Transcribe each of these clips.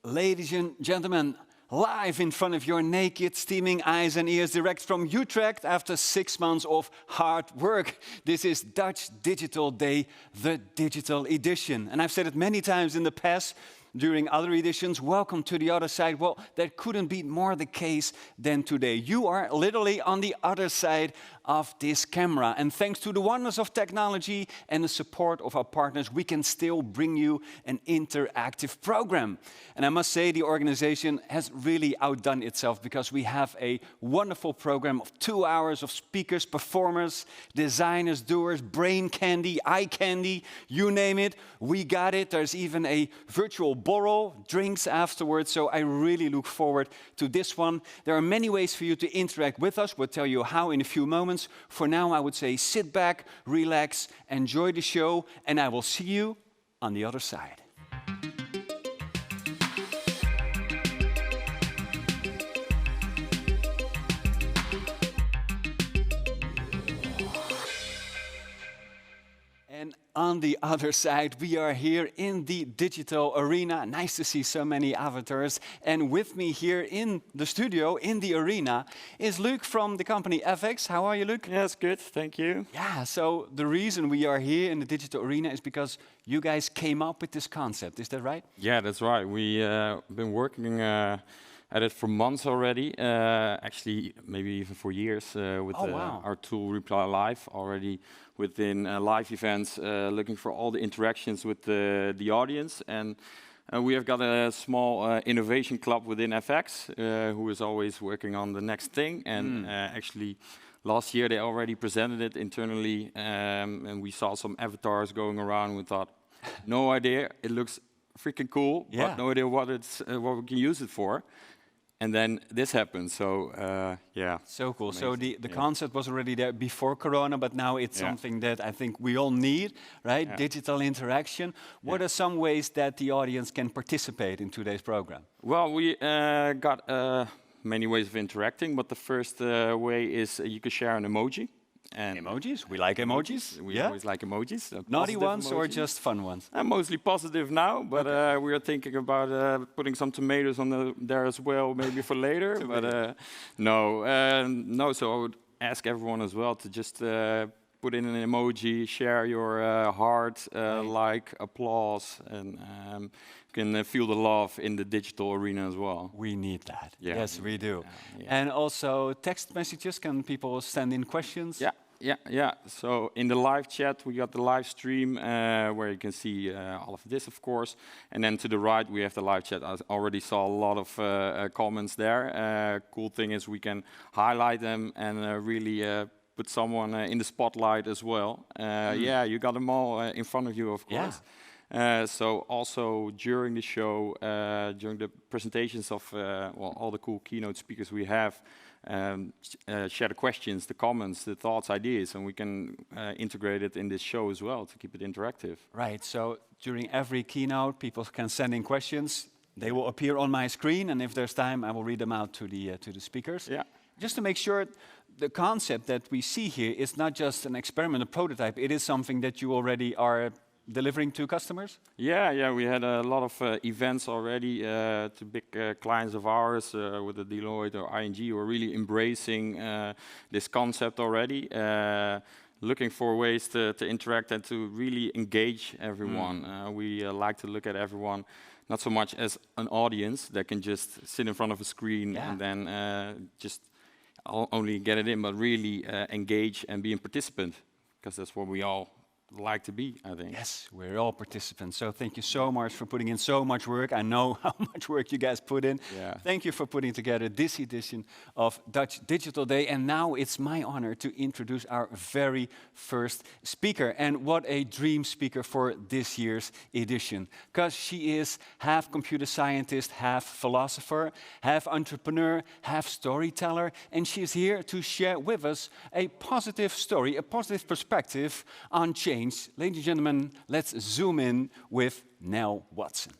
Ladies and gentlemen, live in front of your naked, steaming eyes and ears, direct from Utrecht after 6 months of hard work. This is Dutch Digital Day, the digital edition. And I've said it many times in the past, during other editions, welcome to the other side. Well, that couldn't be more the case than today. You are literally on the other side of this camera. And thanks to the wonders of technology and the support of our partners, we can still bring you an interactive program. And I must say, the organization has really outdone itself because we have a wonderful program of 2 hours of speakers, performers, designers, doers, brain candy, eye candy, you name it. We got it. There's even a virtual borrow, drinks afterwards. So I really look forward to this one. There are many ways for you to interact with us. We'll tell you how in a few moments. For now, I would say sit back, relax, enjoy the show, and I will see you on the other side. And on the other side, we are here in the digital arena. Nice to see so many avatars. And with me here in the studio, in the arena, is Luc from the company FX. How are you, Luc? Yes, good, thank you. Yeah, so the reason we are here in the digital arena is because you guys came up with this concept. Is that right? Yeah, that's right. We've been working at it for months already. Actually, maybe even for years with our tool Reply Live already within live events, looking for all the interactions with the audience. And we have got a small innovation club within FX who is always working on the next thing. And actually, last year they already presented it internally, and we saw some avatars going around. We thought, no idea, it looks freaking cool, but no idea what we can use it for. And then this happened, so yeah. So cool. So the concept was already there before Corona, but now it's something that I think we all need, right? Yeah. Digital interaction. What are some ways that the audience can participate in today's program? Well, we got many ways of interacting, but the first way is you can share an emoji. And emojis? We like emojis. We always like emojis. Naughty ones or just fun ones? Mostly positive now, but we are thinking about putting some tomatoes on there as well, maybe for later. But no. So I would ask everyone as well to just put in an emoji, share your heart, like, applause, and can feel the love in the digital arena as well. We need that. Yeah. Yes, we do. And also text messages, can people send in questions? Yeah. So in the live chat, we got the live stream where you can see all of this, of course. And then to the right, we have the live chat. I already saw a lot of comments there. Cool thing is we can highlight them and really put someone in the spotlight as well. Yeah, you got them all in front of you, of course. So also during the show, during the presentations of all the cool keynote speakers we have, share the questions, the comments, the thoughts, ideas, and we can integrate it in this show as well to keep it interactive. Right, so during every keynote, people can send in questions. They will appear on my screen, and if there's time, I will read them out to the speakers. Yeah. Just to make sure the concept that we see here is not just an experiment, a prototype. It is something that you already are delivering to customers? Yeah, we had a lot of events already to big clients of ours with the Deloitte or ING who are really embracing this concept already, looking for ways to interact and to really engage everyone. We like to look at everyone not so much as an audience that can just sit in front of a screen and then just only get it in, but really engage and be a participant, because that's what we all like to be, I think. Yes, we're all participants. So thank you so much for putting in so much work. I know how much work you guys put in. Yeah. Thank you for putting together this edition of Dutch Digital Day. And now it's my honor to introduce our very first speaker. And what a dream speaker for this year's edition. Because she is half computer scientist, half philosopher, half entrepreneur, half storyteller. And she's here to share with us a positive story, a positive perspective on change. Ladies and gentlemen, let's zoom in with Nell Watson.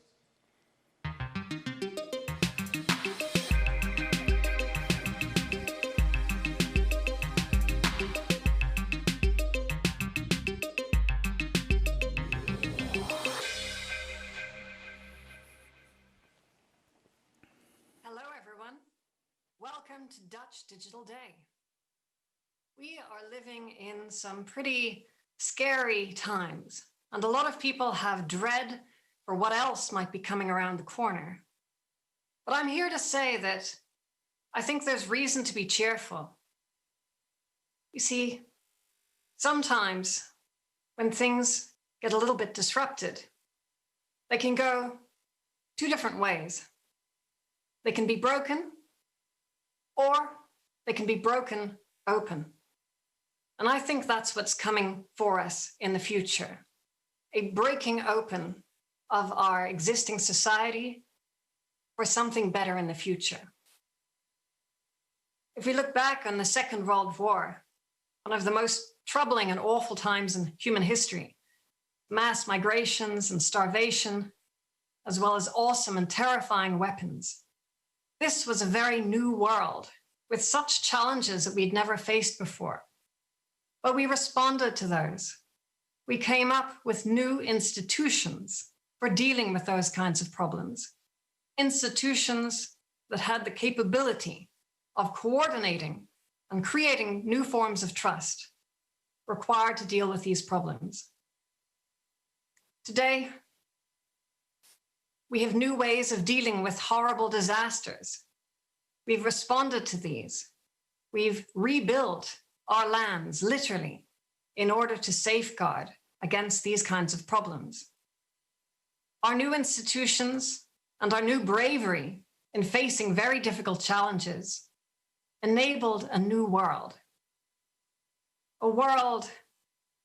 Welcome to Dutch Digital Day. We are living in some pretty scary times, and a lot of people have dread for what else might be coming around the corner. But I'm here to say that I think there's reason to be cheerful. You see, sometimes when things get a little bit disrupted, they can go two different ways. They can be broken, or they can be broken open. And I think that's what's coming for us in the future, a breaking open of our existing society for something better in the future. If we look back on the Second World War, one of the most troubling and awful times in human history, mass migrations and starvation, as well as awesome and terrifying weapons. This was a very new world with such challenges that we'd never faced before. But we responded to those. We came up with new institutions for dealing with those kinds of problems. Institutions that had the capability of coordinating and creating new forms of trust required to deal with these problems. Today, we have new ways of dealing with horrible disasters. We've responded to these. We've rebuilt our lands, literally, in order to safeguard against these kinds of problems. Our new institutions and our new bravery in facing very difficult challenges enabled a new world. A world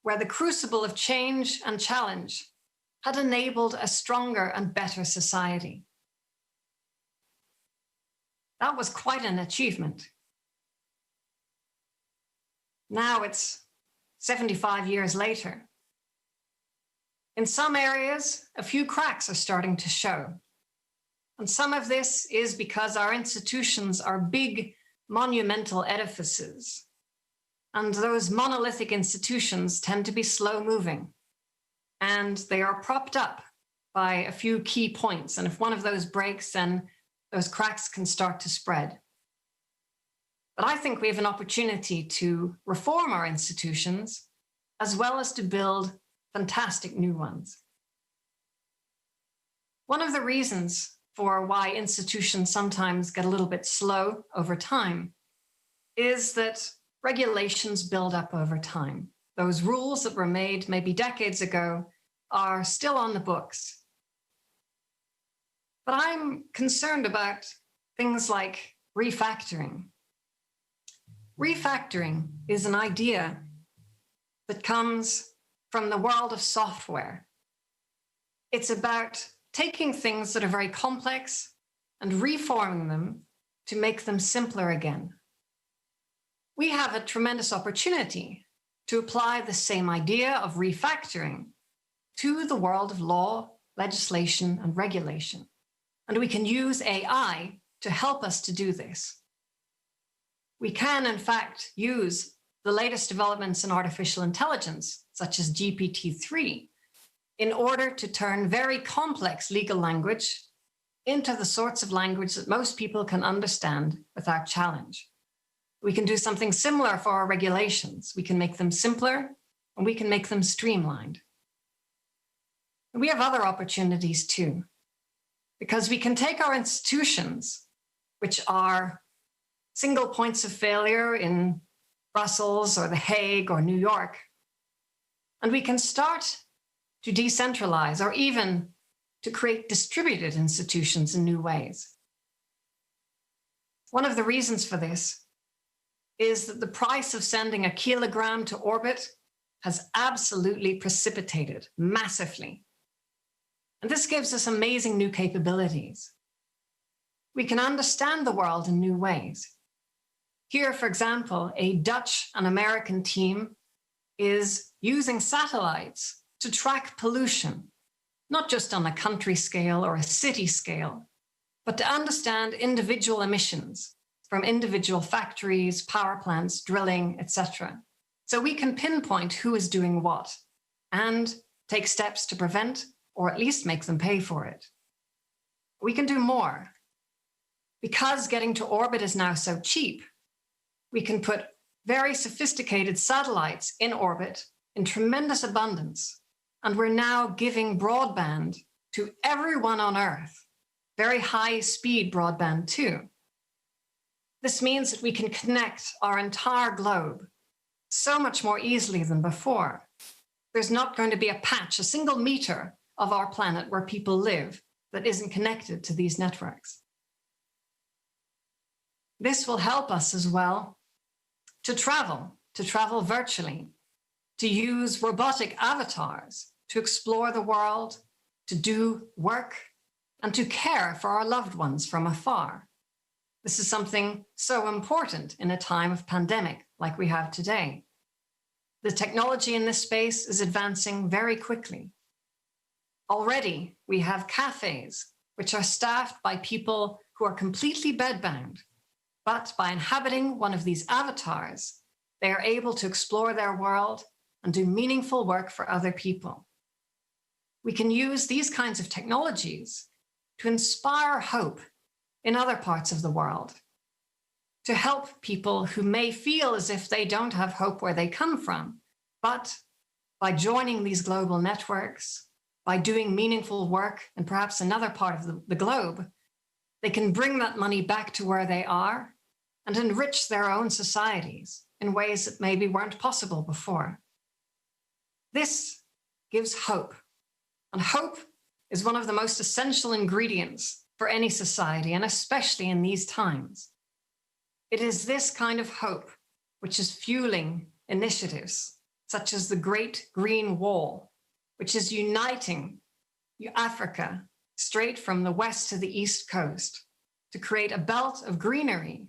where the crucible of change and challenge had enabled a stronger and better society. That was quite an achievement. Now it's 75 years later. In some areas, a few cracks are starting to show. And some of this is because our institutions are big, monumental edifices. And those monolithic institutions tend to be slow-moving. And they are propped up by a few key points. And if one of those breaks, then those cracks can start to spread. But I think we have an opportunity to reform our institutions as well as to build fantastic new ones. One of the reasons for why institutions sometimes get a little bit slow over time is that regulations build up over time. Those rules that were made maybe decades ago are still on the books. But I'm concerned about things like refactoring. Refactoring is an idea that comes from the world of software. It's about taking things that are very complex and reforming them to make them simpler again. We have a tremendous opportunity to apply the same idea of refactoring to the world of law, legislation, and regulation. And we can use AI to help us to do this. We can, in fact, use the latest developments in artificial intelligence, such as GPT-3, in order to turn very complex legal language into the sorts of language that most people can understand without challenge. We can do something similar for our regulations. We can make them simpler, and we can make them streamlined. And we have other opportunities too, because we can take our institutions, which are single points of failure in Brussels or The Hague or New York, and we can start to decentralize or even to create distributed institutions in new ways. One of the reasons for this is that the price of sending a kilogram to orbit has absolutely precipitated massively. And this gives us amazing new capabilities. We can understand the world in new ways. Here, for example, a Dutch and American team is using satellites to track pollution, not just on a country scale or a city scale, but to understand individual emissions from individual factories, power plants, drilling, etc. So we can pinpoint who is doing what and take steps to prevent or at least make them pay for it. We can do more. Because getting to orbit is now so cheap, we can put very sophisticated satellites in orbit in tremendous abundance. And we're now giving broadband to everyone on Earth, very high speed broadband too. This means that we can connect our entire globe so much more easily than before. There's not going to be a patch, a single meter of our planet where people live that isn't connected to these networks. This will help us as well to travel virtually, to use robotic avatars, to explore the world, to do work, and to care for our loved ones from afar. This is something so important in a time of pandemic like we have today. The technology in this space is advancing very quickly. Already, we have cafes which are staffed by people who are completely bedbound, but by inhabiting one of these avatars, they are able to explore their world and do meaningful work for other people. We can use these kinds of technologies to inspire hope in other parts of the world, to help people who may feel as if they don't have hope where they come from, but by joining these global networks, by doing meaningful work in perhaps another part of the globe, they can bring that money back to where they are and enrich their own societies in ways that maybe weren't possible before. This gives hope, and hope is one of the most essential ingredients for any society, and especially in these times. It is this kind of hope which is fueling initiatives such as the Great Green Wall, which is uniting Africa straight from the west to the east coast to create a belt of greenery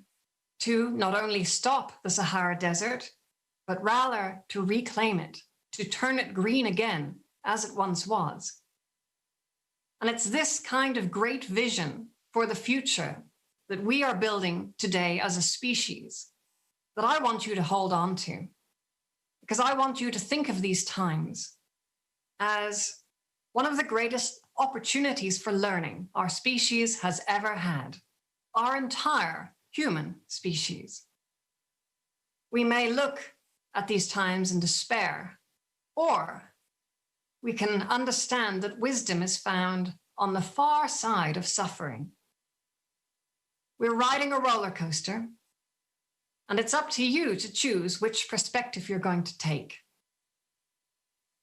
to not only stop the Sahara Desert, but rather to reclaim it, to turn it green again as it once was. And it's this kind of great vision for the future that we are building today as a species that I want you to hold on to, because I want you to think of these times as one of the greatest opportunities for learning our species has ever had, our entire human species. We may look at these times in despair, or we can understand that wisdom is found on the far side of suffering. We're riding a roller coaster, and it's up to you to choose which perspective you're going to take.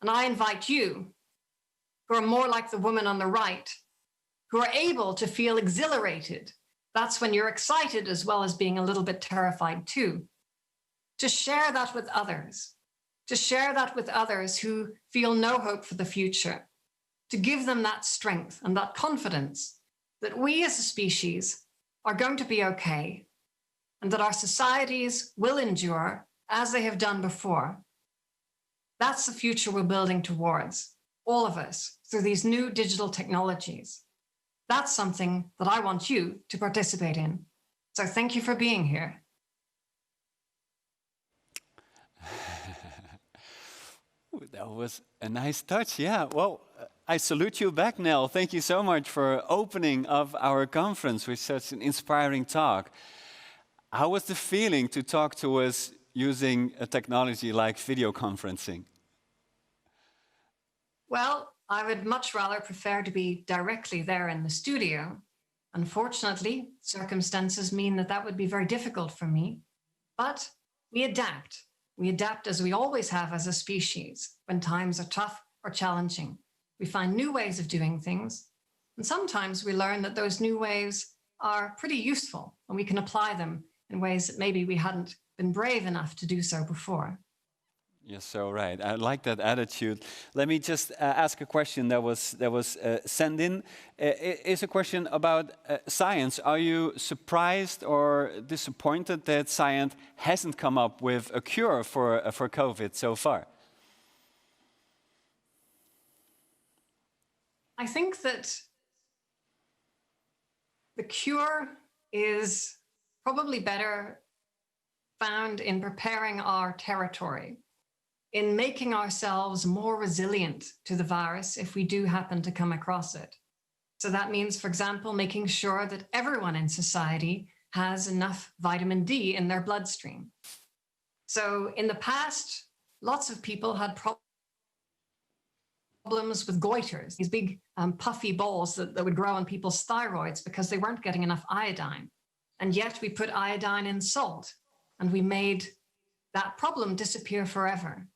And I invite you, who are more like the woman on the right, who are able to feel exhilarated, that's when you're excited as well as being a little bit terrified too, to share that with others, who feel no hope for the future, to give them that strength and that confidence that we as a species are going to be okay, and that our societies will endure as they have done before. That's the future we're building towards, all of us, through these new digital technologies. That's something that I want you to participate in. So thank you for being here. That was a nice touch, yeah. Well, I salute you back, Nell. Thank you so much for opening of our conference with such an inspiring talk. How was the feeling to talk to us using a technology like video conferencing? Well, I would much rather prefer to be directly there in the studio. Unfortunately, circumstances mean that would be very difficult for me, but we adapt. We adapt as we always have as a species when times are tough or challenging. We find new ways of doing things, and sometimes we learn that those new ways are pretty useful and we can apply them in ways that maybe we hadn't been brave enough to do so before. You're so right. I like that attitude. Let me just ask a question that was sent in. It's a question about science. Are you surprised or disappointed that science hasn't come up with a cure for COVID so far? I think that the cure is probably better found in preparing our territory, in making ourselves more resilient to the virus if we do happen to come across it. So that means, for example, making sure that everyone in society has enough vitamin D in their bloodstream. So in the past, lots of people had problems with goiters, these big puffy balls that would grow on people's thyroids because they weren't getting enough iodine. And yet we put iodine in salt and we made that problem disappear forever.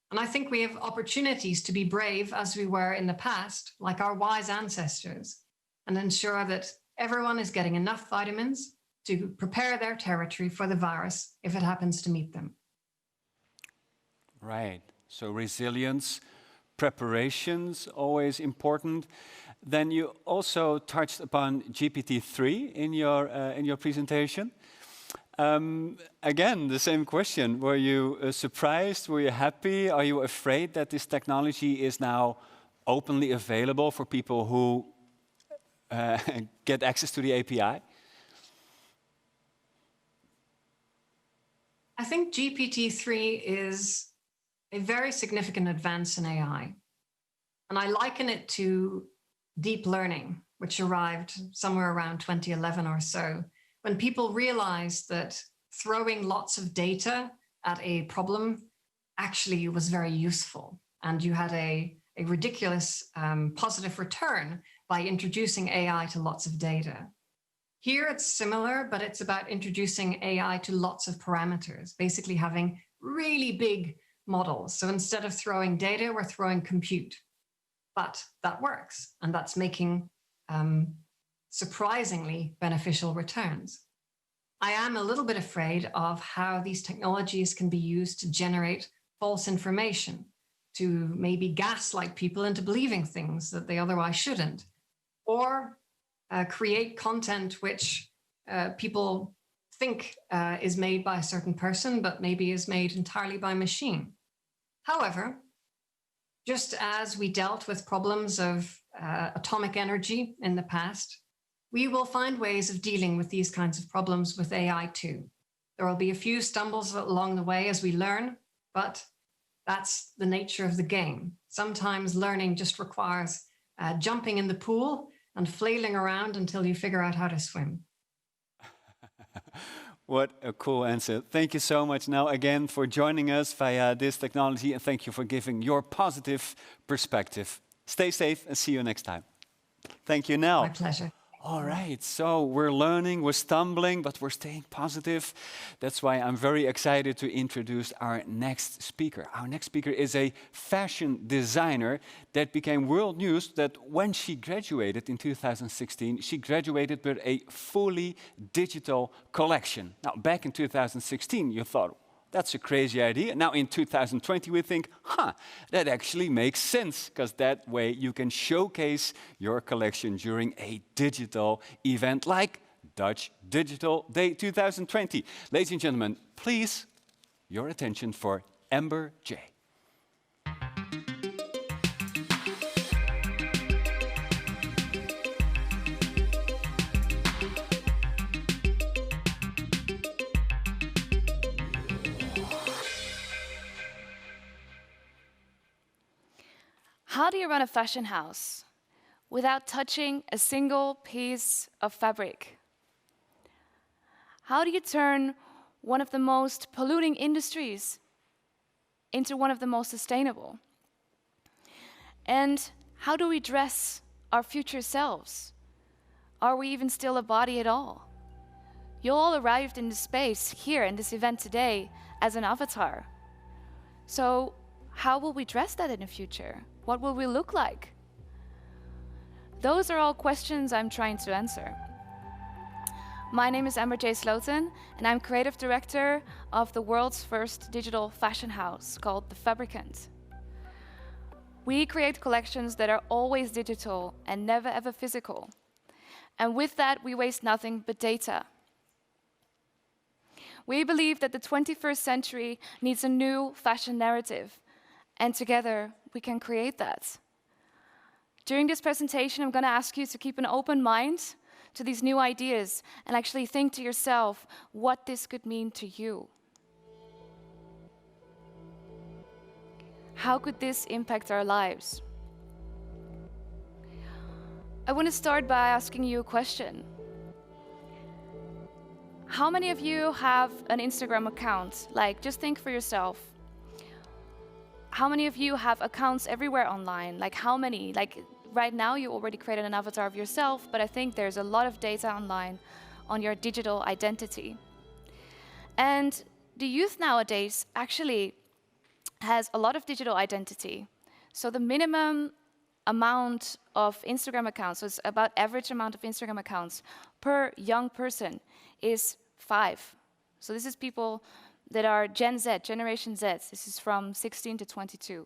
And I think we have opportunities to be brave as we were in the past, like our wise ancestors, and ensure that everyone is getting enough vitamins to prepare their territory for the virus if it happens to meet them. Right. So resilience, preparations, always important. Then you also touched upon GPT-3 in your presentation. Again, the same question. Were you surprised? Were you happy? Are you afraid that this technology is now openly available for people who get access to the API? I think GPT-3 is a very significant advance in AI. And I liken it to deep learning, which arrived somewhere around 2011 or so, when people realized that throwing lots of data at a problem actually was very useful. And you had a ridiculous positive return by introducing AI to lots of data. Here it's similar, but it's about introducing AI to lots of parameters, basically having really big models. So instead of throwing data, we're throwing compute. But that works, and that's making surprisingly beneficial returns. I am a little bit afraid of how these technologies can be used to generate false information, to maybe gaslight people into believing things that they otherwise shouldn't, or create content which people think is made by a certain person, but maybe is made entirely by machine. However, just as we dealt with problems of atomic energy in the past, we will find ways of dealing with these kinds of problems with AI too. There will be a few stumbles along the way as we learn, but that's the nature of the game. Sometimes learning just requires jumping in the pool and flailing around until you figure out how to swim. What a cool answer. Thank you so much, Nell, again for joining us via this technology, and thank you for giving your positive perspective. Stay safe and see you next time. Thank you, Nell. My pleasure. All right, so we're learning, we're stumbling, but we're staying positive. That's why I'm very excited to introduce our next speaker. Our next speaker is a fashion designer that became world news that when she graduated in 2016, she graduated with a fully digital collection. Now, back in 2016, you thought, that's a crazy idea. Now in 2020, we think, that actually makes sense, because that way you can showcase your collection during a digital event like Dutch Digital Day 2020. Ladies and gentlemen, please, your attention for Amber J. How do you run a fashion house without touching a single piece of fabric? How do you turn one of the most polluting industries into one of the most sustainable? And how do we dress our future selves? Are we even still a body at all? You all arrived in this space here in this event today as an avatar. So how will we dress that in the future? What will we look like? Those are all questions I'm trying to answer. My name is Amber J. Sloten, and I'm creative director of the world's first digital fashion house called The Fabricant. We create collections that are always digital and never ever physical. And with that, we waste nothing but data. We believe that the 21st century needs a new fashion narrative, and together we can create that. During this presentation, I'm going to ask you to keep an open mind to these new ideas and actually think to yourself what this could mean to you. How could this impact our lives? I want to start by asking you a question. How many of you have an Instagram account? Like, just think for yourself. How many of you have accounts everywhere online? Like, how many? Like, right now you already created an avatar of yourself, but I think there's a lot of data online on your digital identity. And the youth nowadays actually has a lot of digital identity. So the minimum amount of Instagram accounts, so it's about average amount of Instagram accounts per young person is 5. So this is people that are Gen Z, Generation Z. This is from 16 to 22.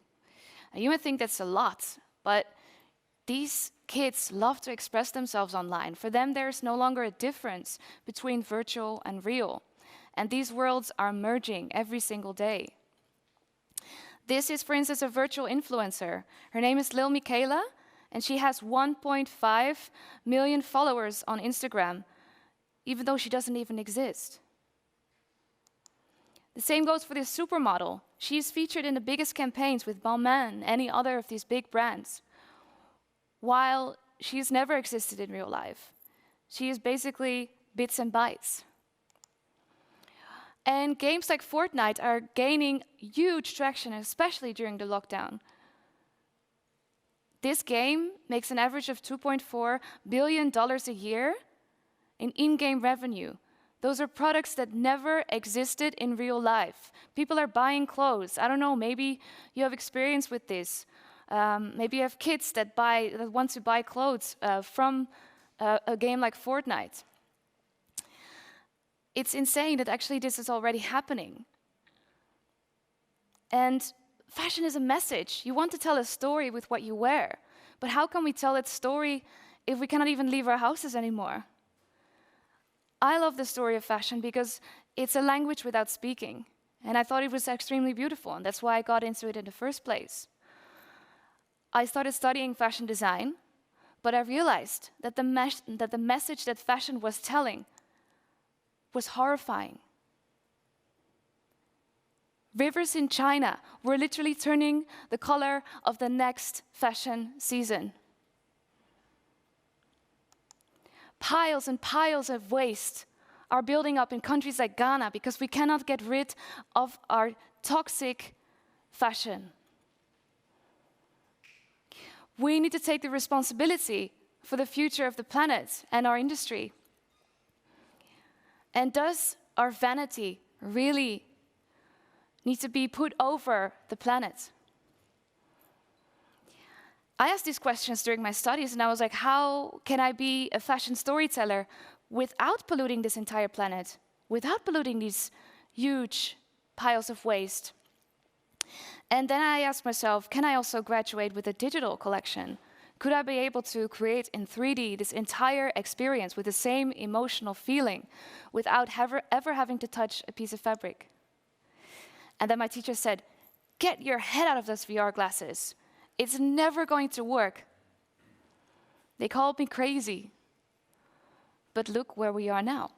And you might think that's a lot, but these kids love to express themselves online. For them, there's no longer a difference between virtual and real. And these worlds are merging every single day. This is, for instance, a virtual influencer. Her name is Lil Michaela, and she has 1.5 million followers on Instagram, even though she doesn't even exist. The same goes for this supermodel. She's featured in the biggest campaigns with Balmain, any other of these big brands, while she's never existed in real life. She is basically bits and bytes. And games like Fortnite are gaining huge traction, especially during the lockdown. This game makes an average of $2.4 billion a year in in-game revenue. Those are products that never existed in real life. People are buying clothes. I don't know, maybe you have experience with this. Maybe you have kids that want to buy clothes from a game like Fortnite. It's insane that actually this is already happening. And fashion is a message. You want to tell a story with what you wear. But how can we tell that story if we cannot even leave our houses anymore? I love the story of fashion because it's a language without speaking. And I thought it was extremely beautiful, and that's why I got into it in the first place. I started studying fashion design, but I realized that the message that fashion was telling was horrifying. Rivers in China were literally turning the color of the next fashion season. Piles and piles of waste are building up in countries like Ghana because we cannot get rid of our toxic fashion. We need to take the responsibility for the future of the planet and our industry. And does our vanity really need to be put over the planet? I asked these questions during my studies, and I was like, how can I be a fashion storyteller without polluting this entire planet, without polluting these huge piles of waste? And then I asked myself, can I also graduate with a digital collection? Could I be able to create in 3D this entire experience with the same emotional feeling without ever having to touch a piece of fabric? And then my teacher said, get your head out of those VR glasses. It's never going to work. They called me crazy. But look where we are now.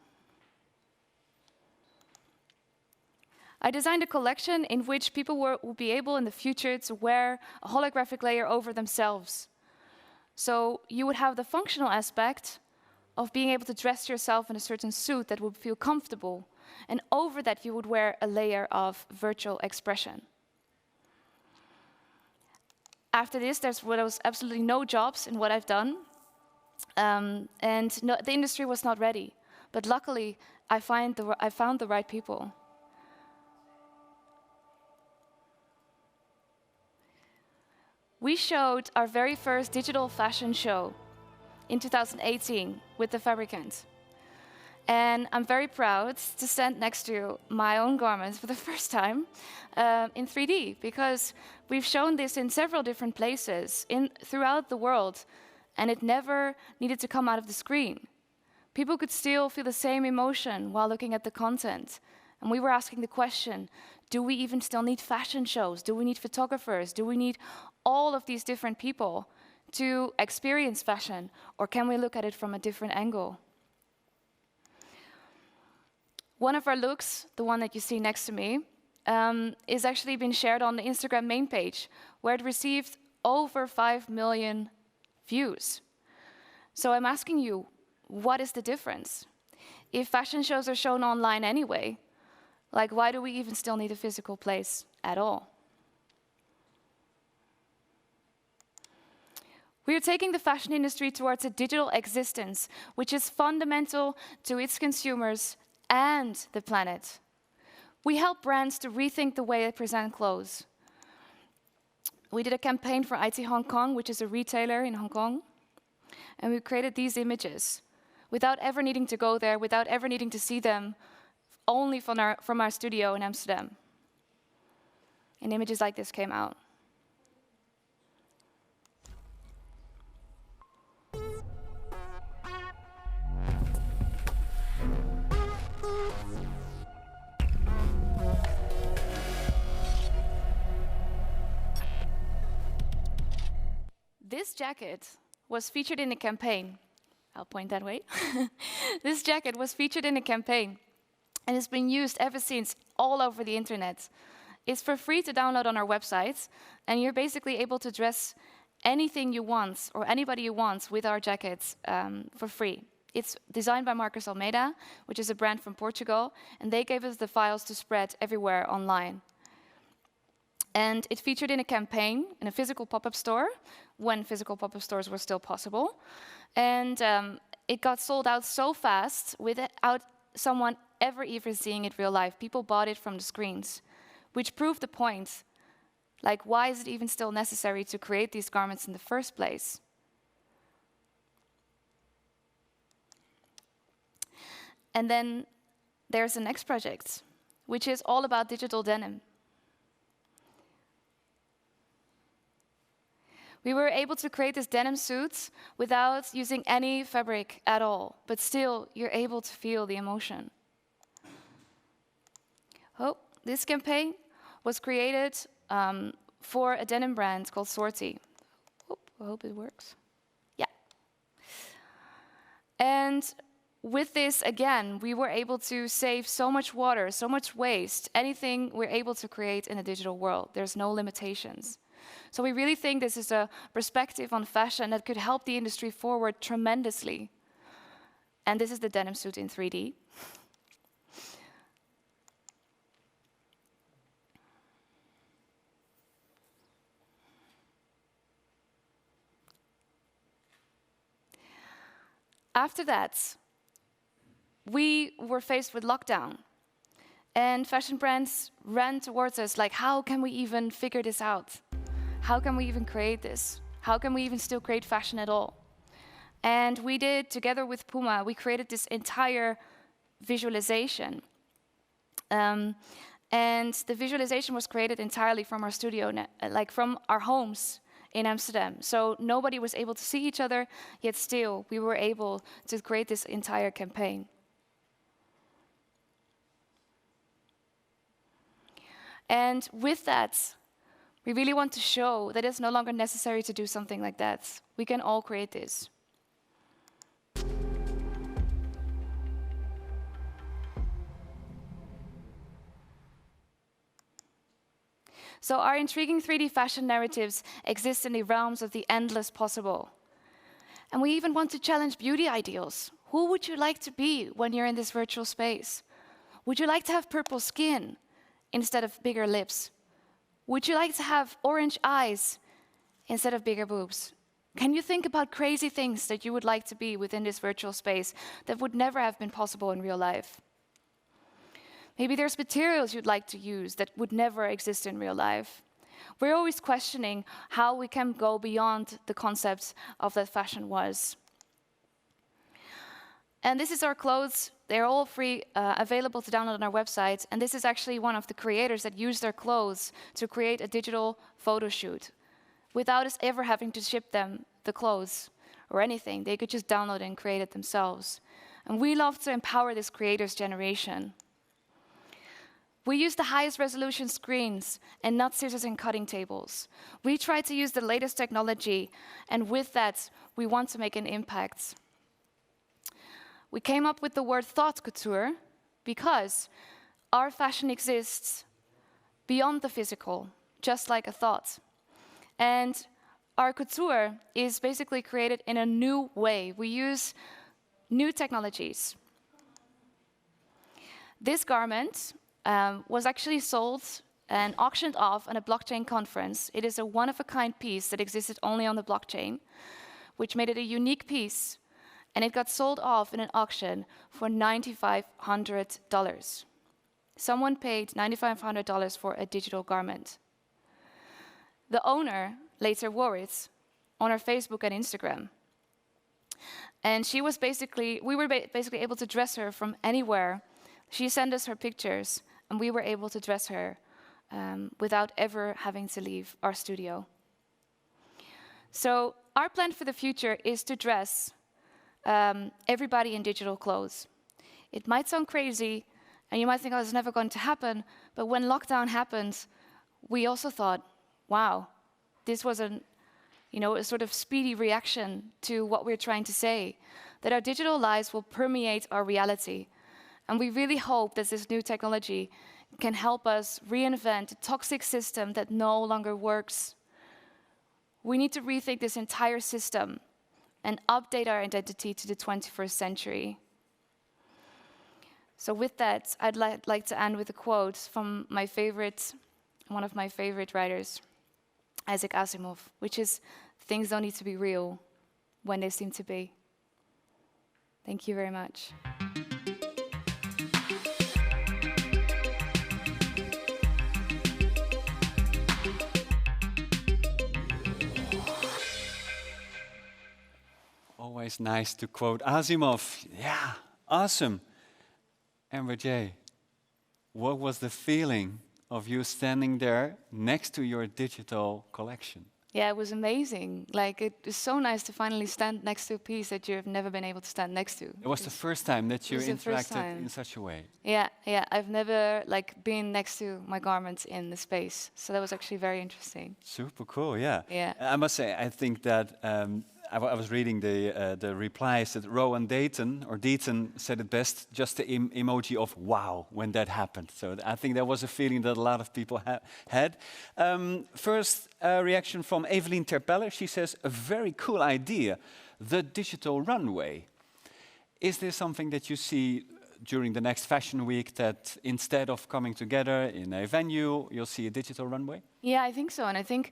I designed a collection in which people will be able in the future to wear a holographic layer over themselves. So you would have the functional aspect of being able to dress yourself in a certain suit that would feel comfortable. And over that you would wear a layer of virtual expression. After this, there was absolutely no jobs in what I've done. The industry was not ready. But luckily, I found the right people. We showed our very first digital fashion show in 2018 with The Fabricant. And I'm very proud to stand next to my own garments for the first time in 3D, because we've shown this in several different places throughout the world, and it never needed to come out of the screen. People could still feel the same emotion while looking at the content. And we were asking the question, do we even still need fashion shows? Do we need photographers? Do we need all of these different people to experience fashion? Or can we look at it from a different angle? One of our looks, the one that you see next to me, is actually been shared on the Instagram main page, where it received over 5 million views. So I'm asking you, what is the difference? If fashion shows are shown online anyway, like why do we even still need a physical place at all? We are taking the fashion industry towards a digital existence, which is fundamental to its consumers and the planet. We help brands to rethink the way they present clothes. We did a campaign for IT Hong Kong, which is a retailer in Hong Kong, and we created these images without ever needing to go there, without ever needing to see them, only from our studio in Amsterdam. And images like this came out. This jacket was featured in a campaign. I'll point that way. This jacket was featured in a campaign and has been used ever since all over the internet. It's for free to download on our website, and you're basically able to dress anything you want or anybody you want with our jackets for free. It's designed by Marcus Almeida, which is a brand from Portugal, and they gave us the files to spread everywhere online. And it featured in a campaign in a physical pop-up store, when physical pop-up stores were still possible. And it got sold out so fast without someone ever even seeing it real life. People bought it from the screens, which proved the point. Like, why is it even still necessary to create these garments in the first place? And then there's the next project, which is all about digital denim. We were able to create this denim suit without using any fabric at all, but still you're able to feel the emotion. Oh, this campaign was created for a denim brand called Sorty. I hope it works. Yeah. And with this, again, we were able to save so much water, so much waste, anything we're able to create in a digital world. There's no limitations. So we really think this is a perspective on fashion that could help the industry forward tremendously. And this is the denim suit in 3D. After that, we were faced with lockdown. And fashion brands ran towards us like, how can we even figure this out? How can we even create this? How can we even still create fashion at all? And we did, together with Puma, we created this entire visualization. And the visualization was created entirely from our studio, like from our homes in Amsterdam. So nobody was able to see each other, yet still we were able to create this entire campaign. And with that, we really want to show that it's no longer necessary to do something like that. We can all create this. So our intriguing 3D fashion narratives exist in the realms of the endless possible. And we even want to challenge beauty ideals. Who would you like to be when you're in this virtual space? Would you like to have purple skin instead of bigger lips? Would you like to have orange eyes instead of bigger boobs? Can you think about crazy things that you would like to be within this virtual space that would never have been possible in real life? Maybe there's materials you'd like to use that would never exist in real life. We're always questioning how we can go beyond the concepts of that fashion was. And this is our clothes. They're all free, available to download on our website. And this is actually one of the creators that used their clothes to create a digital photo shoot. Without us ever having to ship them the clothes or anything, they could just download and create it themselves. And we love to empower this creators generation. We use the highest resolution screens and not scissors and cutting tables. We try to use the latest technology, and with that, we want to make an impact. We came up with the word thought couture because our fashion exists beyond the physical, just like a thought. And our couture is basically created in a new way. We use new technologies. This garment was actually sold and auctioned off at a blockchain conference. It is a one-of-a-kind piece that existed only on the blockchain, which made it a unique piece, and it got sold off in an auction for $9,500. Someone paid $9,500 for a digital garment. The owner later wore it on her Facebook and Instagram. And she was basically, we were basically able to dress her from anywhere. She sent us her pictures, and we were able to dress her without ever having to leave our studio. So our plan for the future is to dress everybody in digital clothes. It might sound crazy, and you might think, oh, it's never going to happen, but when lockdown happened, we also thought, wow, this was a sort of speedy reaction to what we're trying to say, that our digital lives will permeate our reality. And we really hope that this new technology can help us reinvent a toxic system that no longer works. We need to rethink this entire system and update our identity to the 21st century. So with that, I'd like to end with a quote from one of my favorite writers, Isaac Asimov, which is, "Things don't need to be real when they seem to be." Thank you very much. Always nice to quote Asimov. Yeah, awesome. Amber J, what was the feeling of you standing there next to your digital collection? Yeah, it was amazing. Like, it was so nice to finally stand next to a piece that you've never been able to stand next to. It was the first time that you interacted in such a way. Yeah. I've never been next to my garments in the space, so that was actually very interesting. Super cool, yeah. Yeah. I must say, I think that I was reading the replies that Rowan Deaton said it best, just the emoji of wow when that happened. So I think that was a feeling that a lot of people had. First reaction from Evelien Terpelle. She says, a very cool idea, the digital runway. Is this something that you see during the next fashion week, that instead of coming together in a venue, you'll see a digital runway? Yeah, I think so. And I think,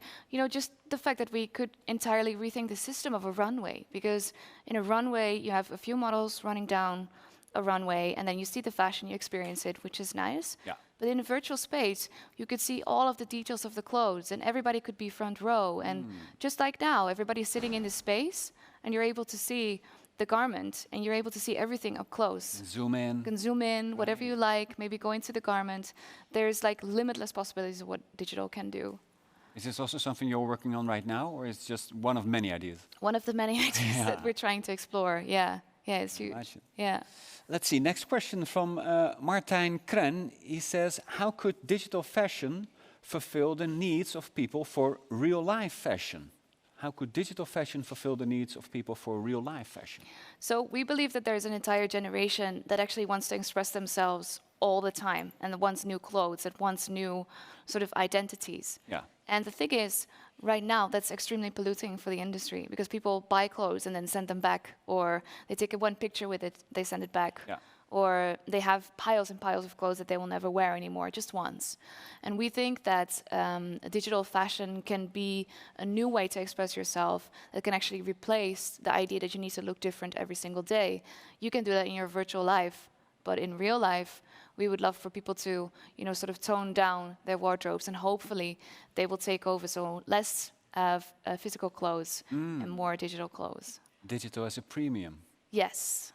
just the fact that we could entirely rethink the system of a runway, because in a runway, you have a few models running down a runway, and then you see the fashion, you experience it, which is nice. Yeah. But in a virtual space, you could see all of the details of the clothes, and everybody could be front row. And just like now, everybody's sitting in this space, and you're able to see the garment, and you're able to see everything up close. Zoom in. You can zoom in, whatever you like, maybe go into the garment. There's limitless possibilities of what digital can do. Is this also something you're working on right now, or is it just one of many ideas? One of the many ideas that we're trying to explore, yeah. Yeah, it's huge. Imagine. Yeah. Let's see, next question from Martijn Kren. He says, how could digital fashion fulfill the needs of people for real-life fashion? How could digital fashion fulfill the needs of people for real-life fashion? So we believe that there's an entire generation that actually wants to express themselves all the time, and that wants new clothes, that wants new sort of identities. Yeah. And the thing is, right now, that's extremely polluting for the industry, because people buy clothes and then send them back, or they take one picture with it, they send it back. Yeah. Or they have piles and piles of clothes that they will never wear anymore, just once. And we think that digital fashion can be a new way to express yourself that can actually replace the idea that you need to look different every single day. You can do that in your virtual life, but in real life, we would love for people to, sort of tone down their wardrobes, and hopefully they will take over. So less physical clothes and more digital clothes. Digital as a premium. Yes.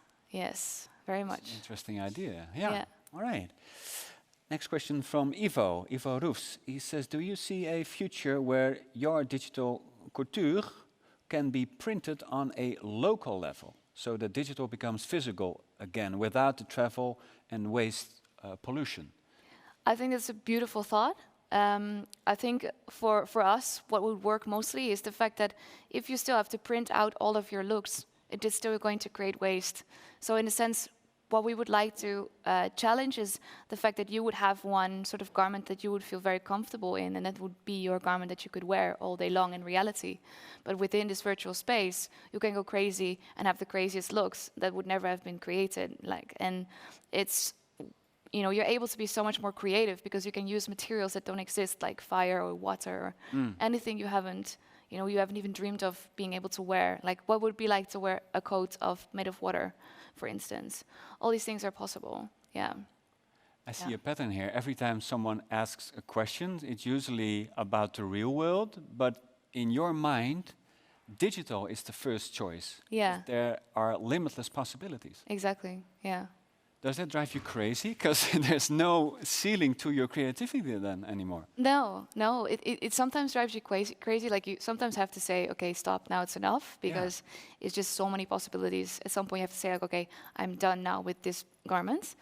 Very much. Interesting idea. Yeah. All right. Next question from Ivo Roofs. He says, do you see a future where your digital couture can be printed on a local level, so that digital becomes physical again without the travel and waste pollution? I think that's a beautiful thought. I think for us, what would work mostly is the fact that if you still have to print out all of your looks, it is still going to create waste. So in a sense, what we would like to challenge is the fact that you would have one sort of garment that you would feel very comfortable in, and that would be your garment that you could wear all day long in reality. But within this virtual space, you can go crazy and have the craziest looks that would never have been created. And it's, you're able to be so much more creative because you can use materials that don't exist, like fire or water or anything you haven't even dreamed of being able to wear. Like, what would it be like to wear a coat made of water, for instance? All these things are possible, yeah. I see a pattern here. Every time someone asks a question, it's usually about the real world, but in your mind, digital is the first choice. Yeah. There are limitless possibilities. Exactly, yeah. Does that drive you crazy? Because there's no ceiling to your creativity then anymore. No. It sometimes drives you crazy. Like, you sometimes have to say, okay, stop, now it's enough, because it's just so many possibilities. At some point you have to say, like, okay, I'm done now with this garment,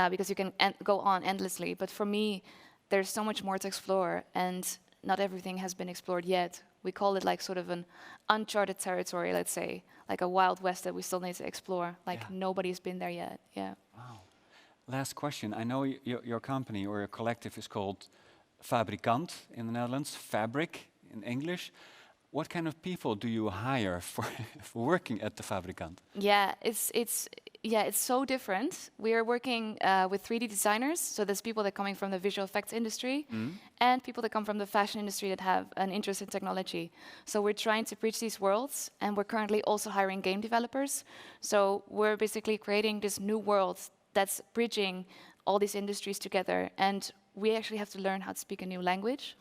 because you can go on endlessly. But for me, there's so much more to explore, and not everything has been explored yet. We call it like sort of an uncharted territory, let's say, like a Wild West that we still need to explore. Like, nobody's been there yet, yeah. Wow. Last question. I know your company or your collective is called Fabrikant in the Netherlands, fabric in English. What kind of people do you hire for working at the Fabrikant? Yeah, it's so different. We are working with 3D designers, so there's people that are coming from the visual effects industry, and people that come from the fashion industry that have an interest in technology. So we're trying to bridge these worlds, and we're currently also hiring game developers. So we're basically creating this new world that's bridging all these industries together. And we actually have to learn how to speak a new language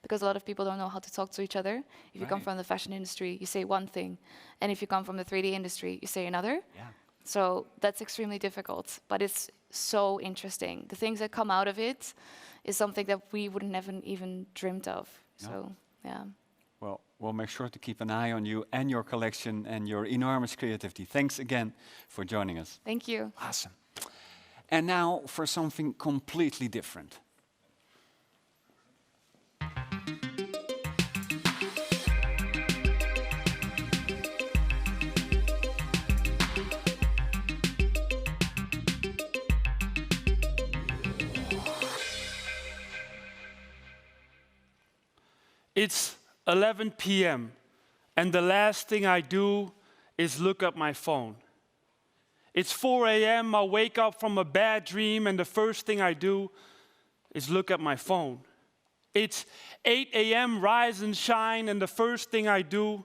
because a lot of people don't know how to talk to each other. If you come from the fashion industry, you say one thing. And if you come from the 3D industry, you say another. Yeah. So that's extremely difficult, but it's so interesting. The things that come out of it is something that we would never even dreamed of. No. So, yeah. Well, we'll make sure to keep an eye on you and your collection and your enormous creativity. Thanks again for joining us. Thank you. Awesome. And now for something completely different. It's 11 p.m. and the last thing I do is look at my phone. It's 4 a.m., I wake up from a bad dream and the first thing I do is look at my phone. It's 8 a.m., rise and shine, and the first thing I do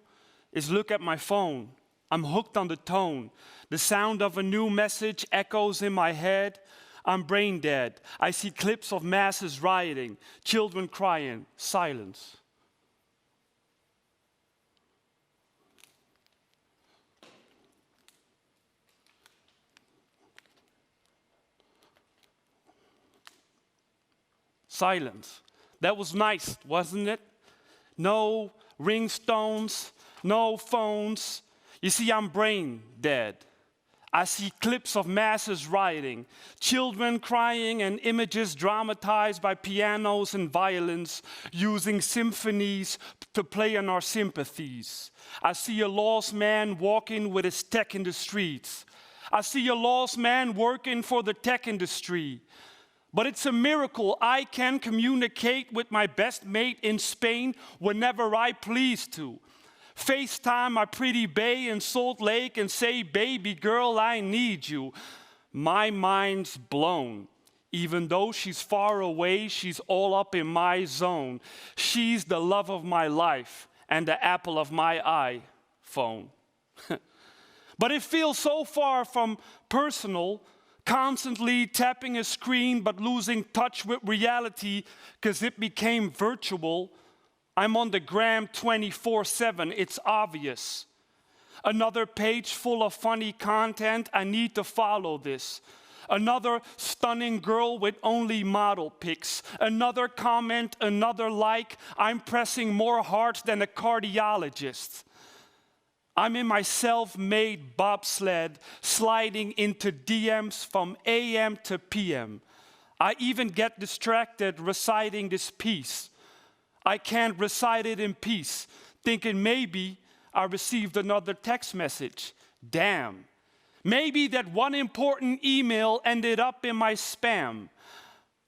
is look at my phone. I'm hooked on the tone. The sound of a new message echoes in my head. I'm brain dead. I see clips of masses rioting, children crying, silence. Silence. That was nice, wasn't it? No ringtones, no phones. You see, I'm brain dead. I see clips of masses rioting, children crying, and images dramatized by pianos and violins, using symphonies to play on our sympathies. I see a lost man walking with his tech in the streets. I see a lost man working for the tech industry. But it's a miracle I can communicate with my best mate in Spain whenever I please to. FaceTime my pretty bae in Salt Lake and say, baby girl, I need you. My mind's blown. Even though she's far away, she's all up in my zone. She's the love of my life and the apple of my eye, phone. But it feels so far from personal, constantly tapping a screen but losing touch with reality because it became virtual. I'm on the gram 24/7, it's obvious. Another page full of funny content, I need to follow this. Another stunning girl with only model pics. Another comment, another like. I'm pressing more hearts than a cardiologist. I'm in my self-made bobsled, sliding into DMs from AM to PM. I even get distracted reciting this piece. I can't recite it in peace, thinking maybe I received another text message. Damn, Maybe that one important email ended up in my spam.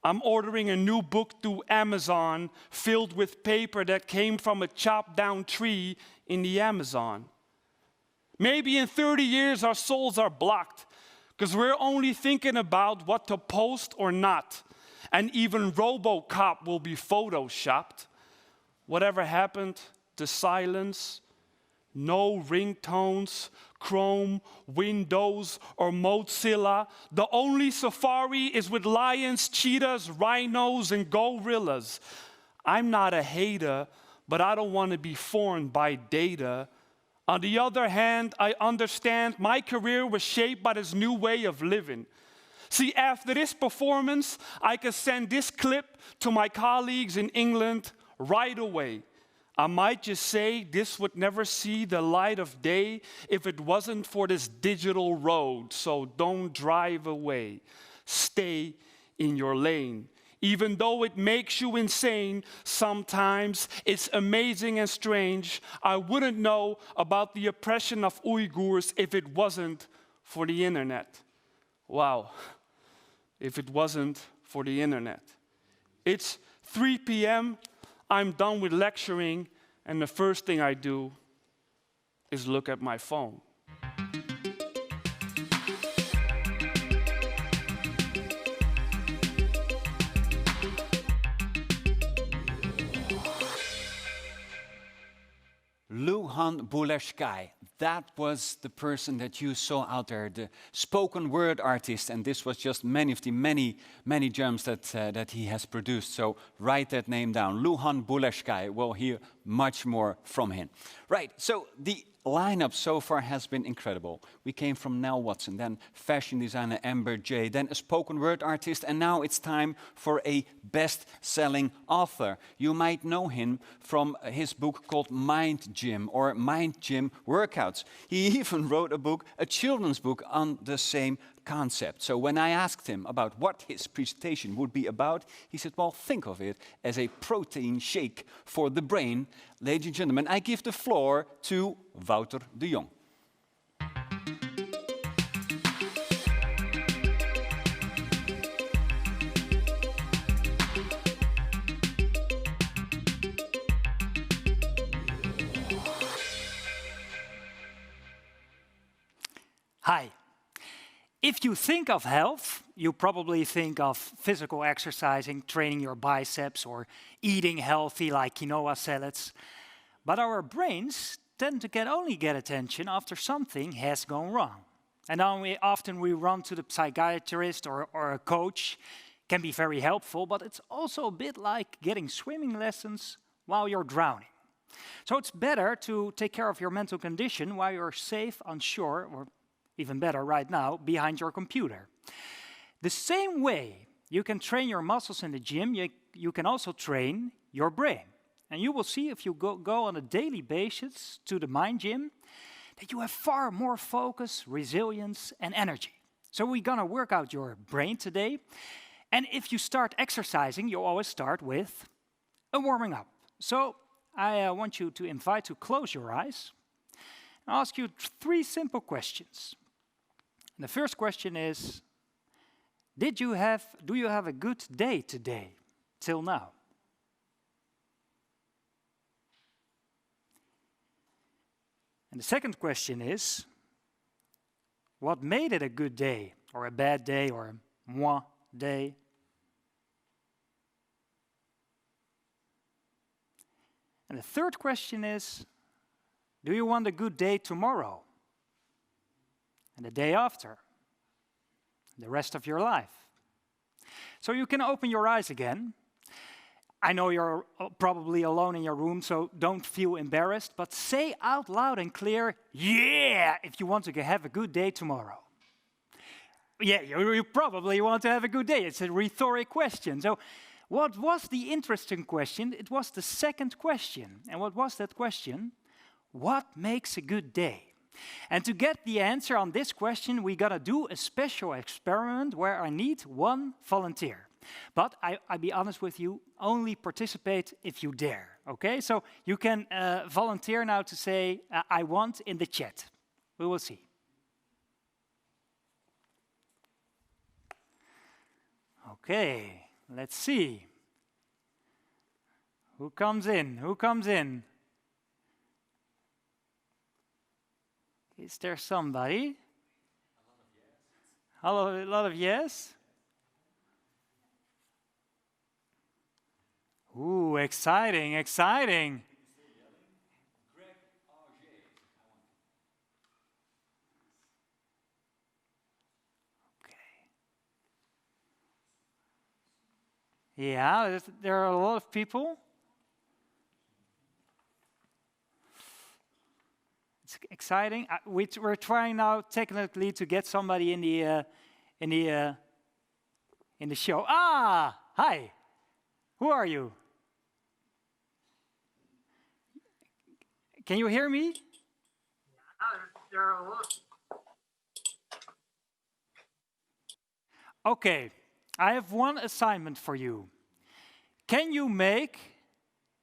I'm ordering a new book through Amazon filled with paper that came from a chopped down tree in the Amazon. Maybe in 30 years our souls are blocked because we're only thinking about what to post or not. And even RoboCop will be photoshopped. Whatever happened to silence? No ringtones, Chrome, Windows, or Mozilla. The only Safari is with lions, cheetahs, rhinos, and gorillas. I'm not a hater, but I don't want to be formed by data. On the other hand, I understand my career was shaped by this new way of living. See, after this performance, I can send this clip to my colleagues in England right away. I might just say this would never see the light of day if it wasn't for this digital road. So don't drive away. Stay in your lane. Even though it makes you insane, sometimes it's amazing and strange. I wouldn't know about the oppression of Uyghurs if it wasn't for the internet. Wow, if it wasn't for the internet. It's 3 p.m., I'm done with lecturing, and the first thing I do is look at my phone. Luan Buleshkaj, that was the person that you saw out there, the spoken word artist, and this was just many of the many gems that he has produced. So write that name down, Luan Buleshkaj. We'll hear much more from him. Right, so the lineup so far has been incredible. We came from Nell Watson, then fashion designer Amber J, then a spoken word artist, and now it's time for a best-selling author. You might know him from his book called Mind Gym or Mind Gym Workouts. He even wrote a book, a children's book, on the same concept. So when I asked him about what his presentation would be about, he said, well, think of it as a protein shake for the brain. Ladies and gentlemen, I give the floor to Wouter de Jong. Hi. If you think of health, you probably think of physical exercising, training your biceps, or eating healthy like quinoa salads. But our brains tend to only get attention after something has gone wrong. And then often we run to the psychiatrist or a coach. Can be very helpful, but it's also a bit like getting swimming lessons while you're drowning. So it's better to take care of your mental condition while you're safe on shore, or even better right now, behind your computer. The same way you can train your muscles in the gym, you can also train your brain. And you will see if you go on a daily basis to the Mind Gym, that you have far more focus, resilience, and energy. So we're gonna work out your brain today. And if you start exercising, you always start with a warming up. So I want you to invite to close your eyes and ask you 3 simple questions. And the first question is, do you have a good day today, till now? And the second question is, what made it a good day, or a bad day, or a moi day? And the third question is, do you want a good day tomorrow? And the day after? The rest of your life? So you can open your eyes again. I know you're probably alone in your room, so don't feel embarrassed, but say out loud and clear, yeah, if you want to have a good day tomorrow. Yeah, you probably want to have a good day. It's a rhetoric question. So what was the interesting question? It was the second question. And what was that question? What makes a good day? And to get the answer on this question, we gotta do a special experiment where I need 1 volunteer. But I'll be honest with you, only participate if you dare, okay? So you can volunteer now to say, I want in the chat. We will see. Okay, let's see. Who comes in? Who comes in? Is there somebody? A lot of yes? Ooh, exciting, exciting. Yeah, there are a lot of people. It's exciting. We're trying now technically to get somebody in the show. Ah, hi. Who are you? Can you hear me? There are a lot. Okay. I have one assignment for you. Can you make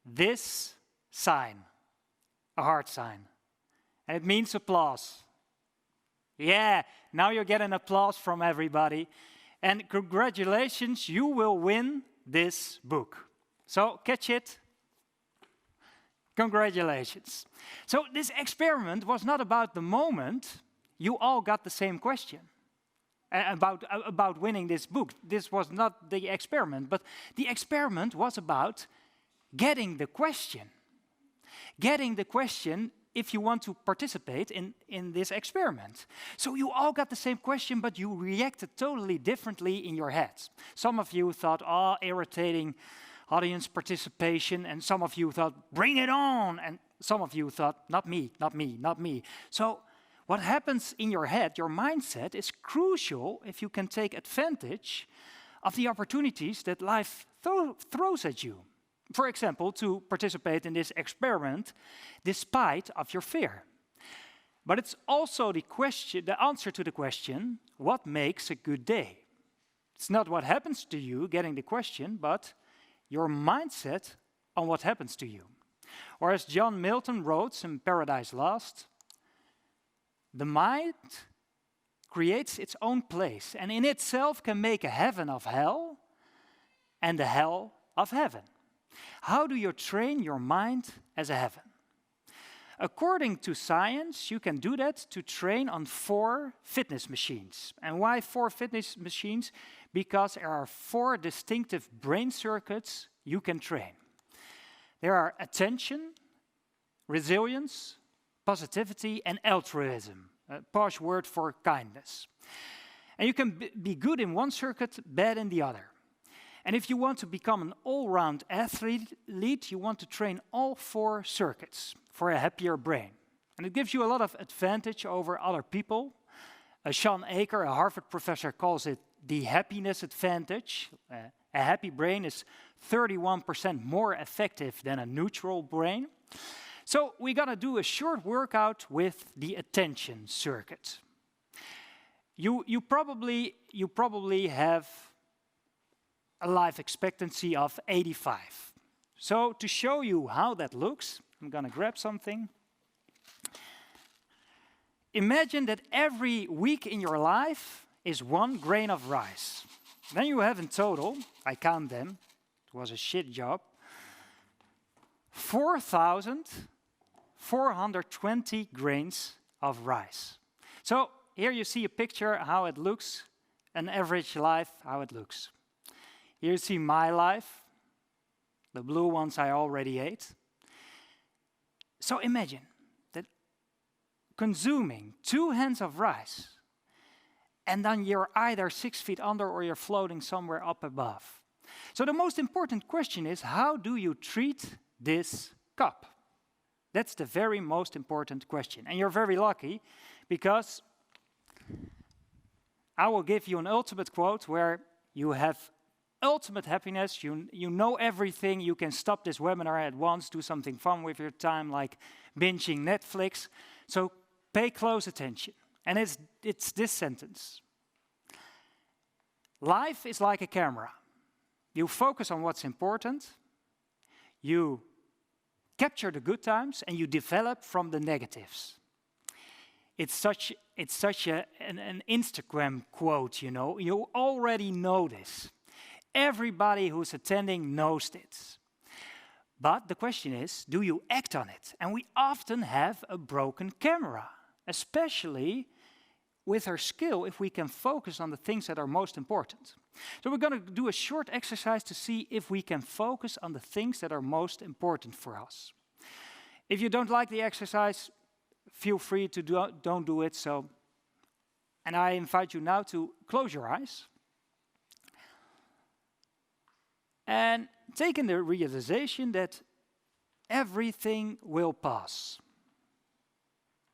this sign, a heart sign? And it means applause. Yeah, now you get an applause from everybody. And congratulations, you will win this book. So catch it. Congratulations. So this experiment was not about the moment you all got the same question. About winning this book. This was not the experiment, but the experiment was about getting the question. Getting the question if you want to participate in this experiment. So you all got the same question, but you reacted totally differently in your heads. Some of you thought, oh, irritating audience participation, and some of you thought, bring it on, and some of you thought, not me, not me, not me. So what happens in your head, your mindset, is crucial if you can take advantage of the opportunities that life throws at you. For example, to participate in this experiment despite of your fear. But it's also the answer to the question, what makes a good day? It's not what happens to you getting the question, but your mindset on what happens to you. Or as John Milton wrote in Paradise Lost, the mind creates its own place and in itself can make a heaven of hell and a hell of heaven. How do you train your mind as a heaven? According to science, you can do that to train on 4 fitness machines. And why 4 fitness machines? Because there are 4 distinctive brain circuits you can train. There are attention, resilience, positivity, and altruism, a posh word for kindness. And you can be good in one circuit, bad in the other. And if you want to become an all-round athlete, you want to train all 4 circuits for a happier brain. And it gives you a lot of advantage over other people. Sean Aker, a Harvard professor, calls it the happiness advantage. A happy brain is 31% more effective than a neutral brain. So we're going to do a short workout with the attention circuit. You probably have a life expectancy of 85. So to show you how that looks, I'm going to grab something. Imagine that every week in your life is 1 grain of rice. Then you have in total, I count them, it was a shit job, 4,420 grains of rice. So here you see a picture how it looks, an average life, how it looks. Here you see my life, the blue ones I already ate. So imagine that consuming 2 hands of rice, and then you're either 6 feet under or you're floating somewhere up above. So the most important question is, how do you treat this cup? That's the very most important question. And you're very lucky, because I will give you an ultimate quote where you have ultimate happiness, you know everything, you can stop this webinar at once, do something fun with your time, like binging Netflix. So pay close attention. And it's this sentence. Life is like a camera. You focus on what's important, you capture the good times, and you develop from the negatives. It's such an Instagram quote, you know. You already know this. Everybody who's attending knows it. But the question is, do you act on it? And we often have a broken camera, especially with our skill if we can focus on the things that are most important. So we're going to do a short exercise to see if we can focus on the things that are most important for us. If you don't like the exercise, feel free to don't do it. And I invite you now to close your eyes and take in the realization that everything will pass.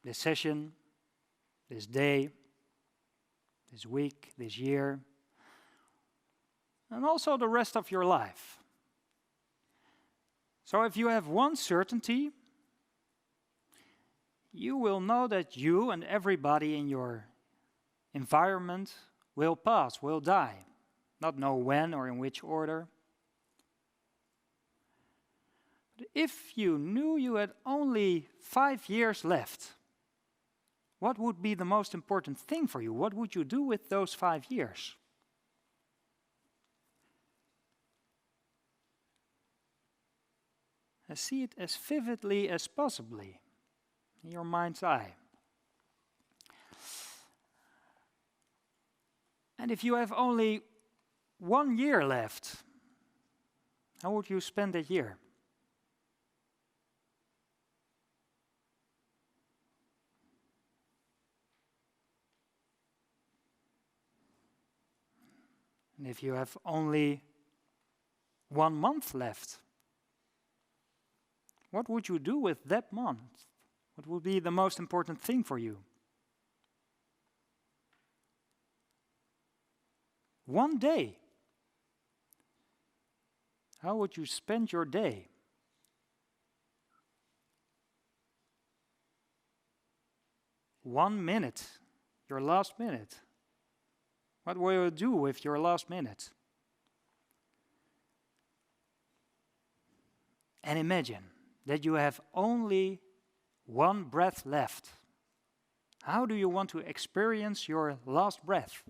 This session, this day, this week, this year, and also the rest of your life. So if you have one certainty, you will know that you and everybody in your environment will pass, will die. Not know when or in which order. But if you knew you had only 5 years left, what would be the most important thing for you? What would you do with those 5 years? I see it as vividly as possibly in your mind's eye. And if you have only 1 year left, how would you spend that year? And if you have only 1 month left, what would you do with that month? What would be the most important thing for you? 1 day. How would you spend your day? One minute, your last minute. What will you do with your last minute? And imagine that you have only 1 breath left. How do you want to experience your last breath?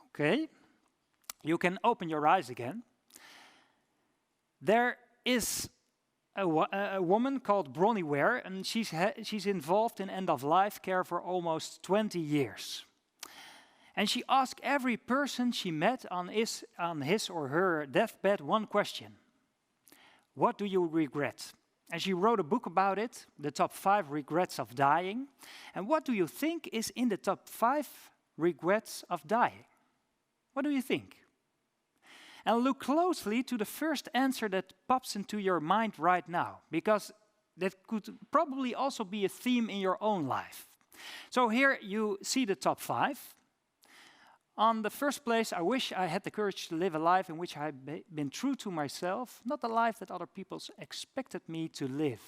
Okay, you can open your eyes again. There is a woman called Bronnie Ware, and she's involved in end-of-life care for almost 20 years. And she asked every person she met on his or her deathbed one question. What do you regret? And she wrote a book about it, the top 5 regrets of dying. And what do you think is in the top 5 regrets of dying? What do you think? And look closely to the first answer that pops into your mind right now, because that could probably also be a theme in your own life. So here you see the top 5. On the first place, I wish I had the courage to live a life in which I've been true to myself, not the life that other people expected me to live.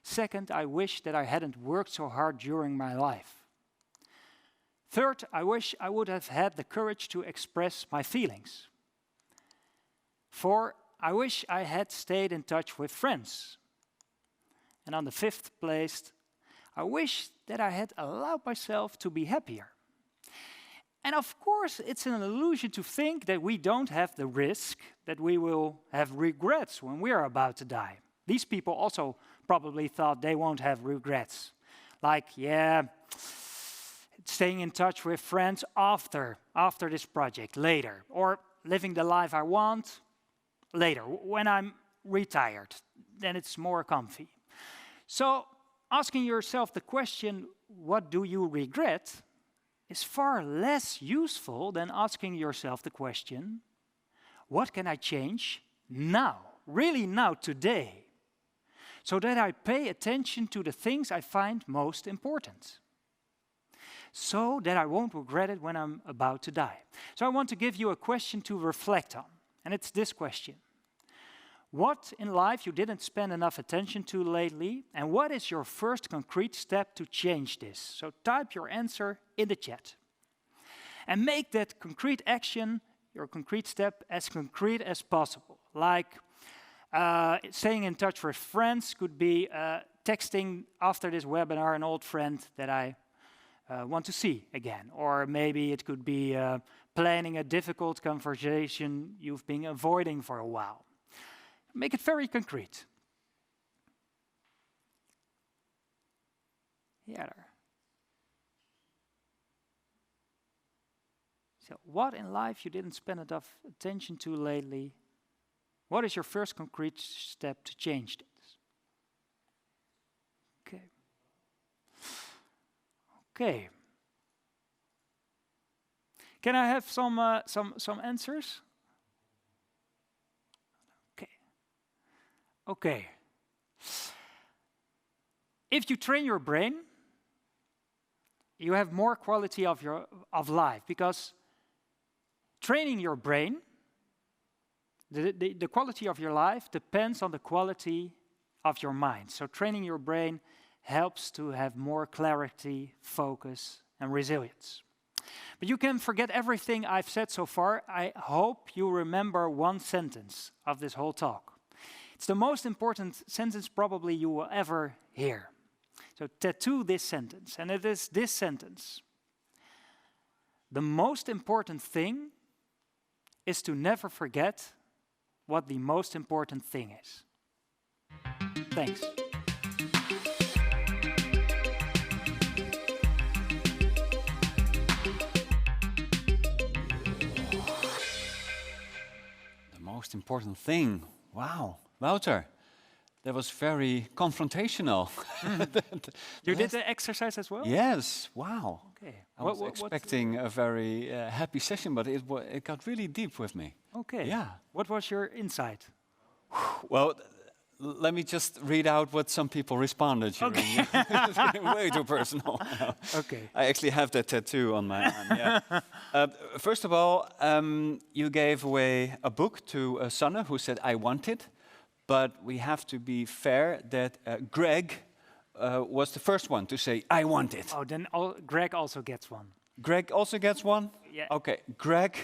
Second, I wish that I hadn't worked so hard during my life. Third, I wish I would have had the courage to express my feelings. 4, I wish I had stayed in touch with friends. And on the 5th place, I wish that I had allowed myself to be happier. And of course, it's an illusion to think that we don't have the risk that we will have regrets when we are about to die. These people also probably thought they won't have regrets. Like, yeah, staying in touch with friends after this project, later. Or living the life I want, later, when I'm retired. Then it's more comfy. So asking yourself the question, what do you regret, is far less useful than asking yourself the question, what can I change now, really now, today, so that I pay attention to the things I find most important, so that I won't regret it when I'm about to die. So I want to give you a question to reflect on, and it's this question. What in life you didn't spend enough attention to lately, and what is your first concrete step to change this? So type your answer in the chat. And make that concrete action, your concrete step, as concrete as possible. Like staying in touch with friends could be texting after this webinar an old friend that I want to see again. Or maybe it could be planning a difficult conversation you've been avoiding for a while. Make it very concrete. Yeah. So, what in life you didn't spend enough attention to lately? What is your first concrete step to change this? Okay. Okay. Can I have some answers? Okay. Okay. If you train your brain, you have more quality of life, because training your brain, the quality of your life depends on the quality of your mind. So training your brain helps to have more clarity, focus, and resilience. But you can forget everything I've said so far. I hope you remember one sentence of this whole talk. It's the most important sentence probably you will ever hear. So tattoo this sentence, and it is this sentence. The most important thing is to never forget what the most important thing is. Thanks. The most important thing. Wow. Wouter, that was very confrontational. You did the exercise as well? Yes. Wow. Okay. I was expecting a very happy session, but it got really deep with me. Okay. Yeah. What was your insight? Well, let me just read out what some people responded. Okay. It's getting way too personal. Okay. I actually have that tattoo on my arm. Yeah. First of all, you gave away a book to Sanne, who said, I want it. But we have to be fair that Greg was the first one to say, I want it. Oh, then Greg also gets one. Greg also gets one? Yeah. Okay, Greg,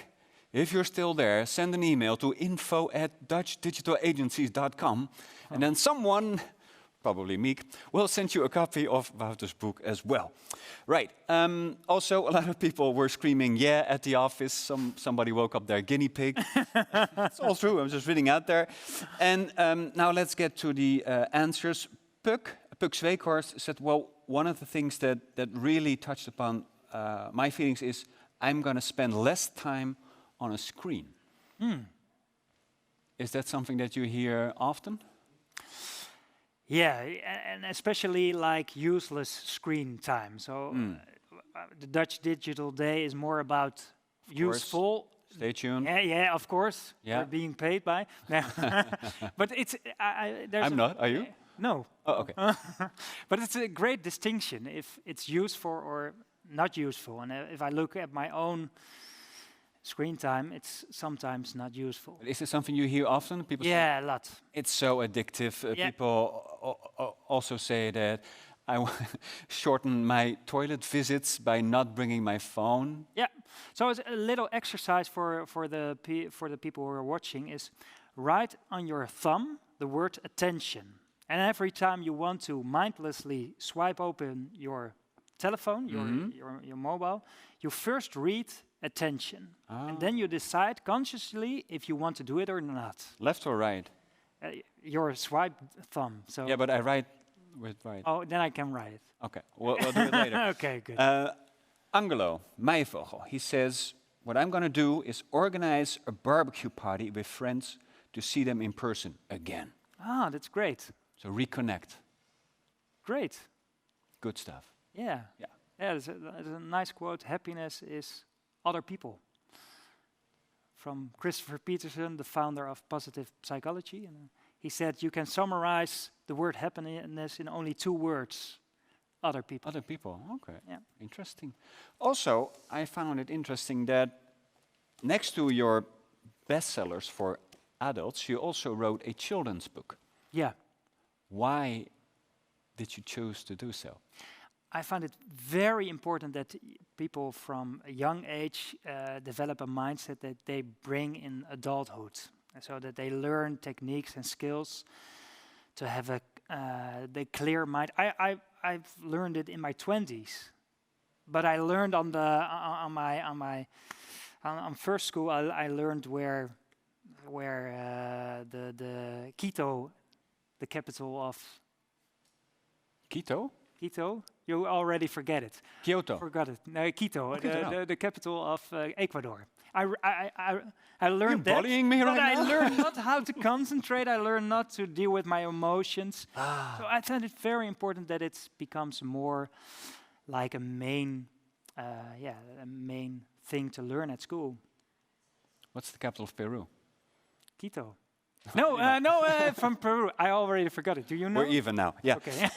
if you're still there, send an email to info@dutchdigitalagencies.com, and then someone, probably Meek, will send you a copy of Wouter's book as well. Right. Also, a lot of people were screaming, yeah, at the office. Somebody woke up their guinea pig. It's all true. I'm just reading out there. And now let's get to the answers. Puk Zweekhorst said, well, one of the things that really touched upon my feelings is I'm going to spend less time on a screen. Is that something that you hear often? Yeah, and especially like useless screen time. So the Dutch Digital Day is more about useful. Stay tuned. Yeah, of course. Yeah. We're being paid by. But it's I'm not. Are you? No. Oh, okay. But it's a great distinction if it's useful or not useful. And if I look at my own screen time, it's sometimes not useful. Is it something you hear often? People say, a lot. It's so addictive. People also say that I shorten my toilet visits by not bringing my phone. Yeah. So it's a little exercise for the people who are watching is write on your thumb the word attention. And every time you want to mindlessly swipe open your telephone, your mobile, you first read attention. And then you decide consciously if you want to do it or not. Left or right? Your swipe thumb. So yeah, but I write with right. Oh, then I can write it. Okay, we'll do it later. Okay, good. Angelo Meijvogel, he says, what I'm going to do is organize a barbecue party with friends to see them in person again. Ah, that's great. So reconnect. Great. Good stuff. Yeah. Yeah. Yeah, there's a nice quote. Happiness is other people. From Christopher Peterson, the founder of positive psychology. And he said, you can summarize the word happiness in only 2 words. Other people. Other people, okay. Yeah. Interesting. Also, I found it interesting that next to your bestsellers for adults, you also wrote a children's book. Yeah. Why did you choose to do so? I find it very important that people from a young age develop a mindset that they bring in adulthood, so that they learn techniques and skills to have the clear mind. I've learned it in my 20s, but I learned on first school. I learned where the Quito, the capital of Quito? Quito. You already forget it. Kyoto. Forgot it. No, Quito, Quito, the capital of Ecuador. I learned You're that, bullying me but right I now? learned not how to concentrate. I learned not to deal with my emotions. So I find it very important that it becomes more like a main thing to learn at school. What's the capital of Peru? Quito. No, from Peru. I already forgot it. Do you know? We're even now. Yeah. Okay.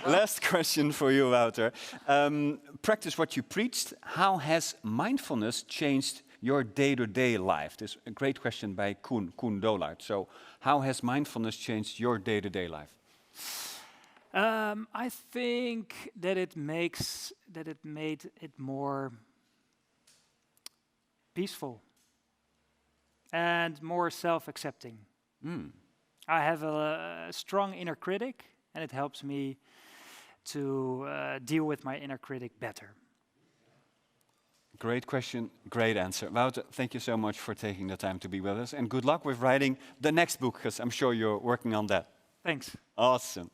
Last question for you, Wouter. Practice what you preached. How has mindfulness changed your day-to-day life? This is a great question by Koen Dolard. So, how has mindfulness changed your day-to-day life? I think that it made it more peaceful and more self-accepting. I have a strong inner critic, and it helps me to deal with my inner critic better. Great question, great answer. Wouter, thank you so much for taking the time to be with us, and good luck with writing the next book, because I'm sure you're working on that. Thanks. Awesome.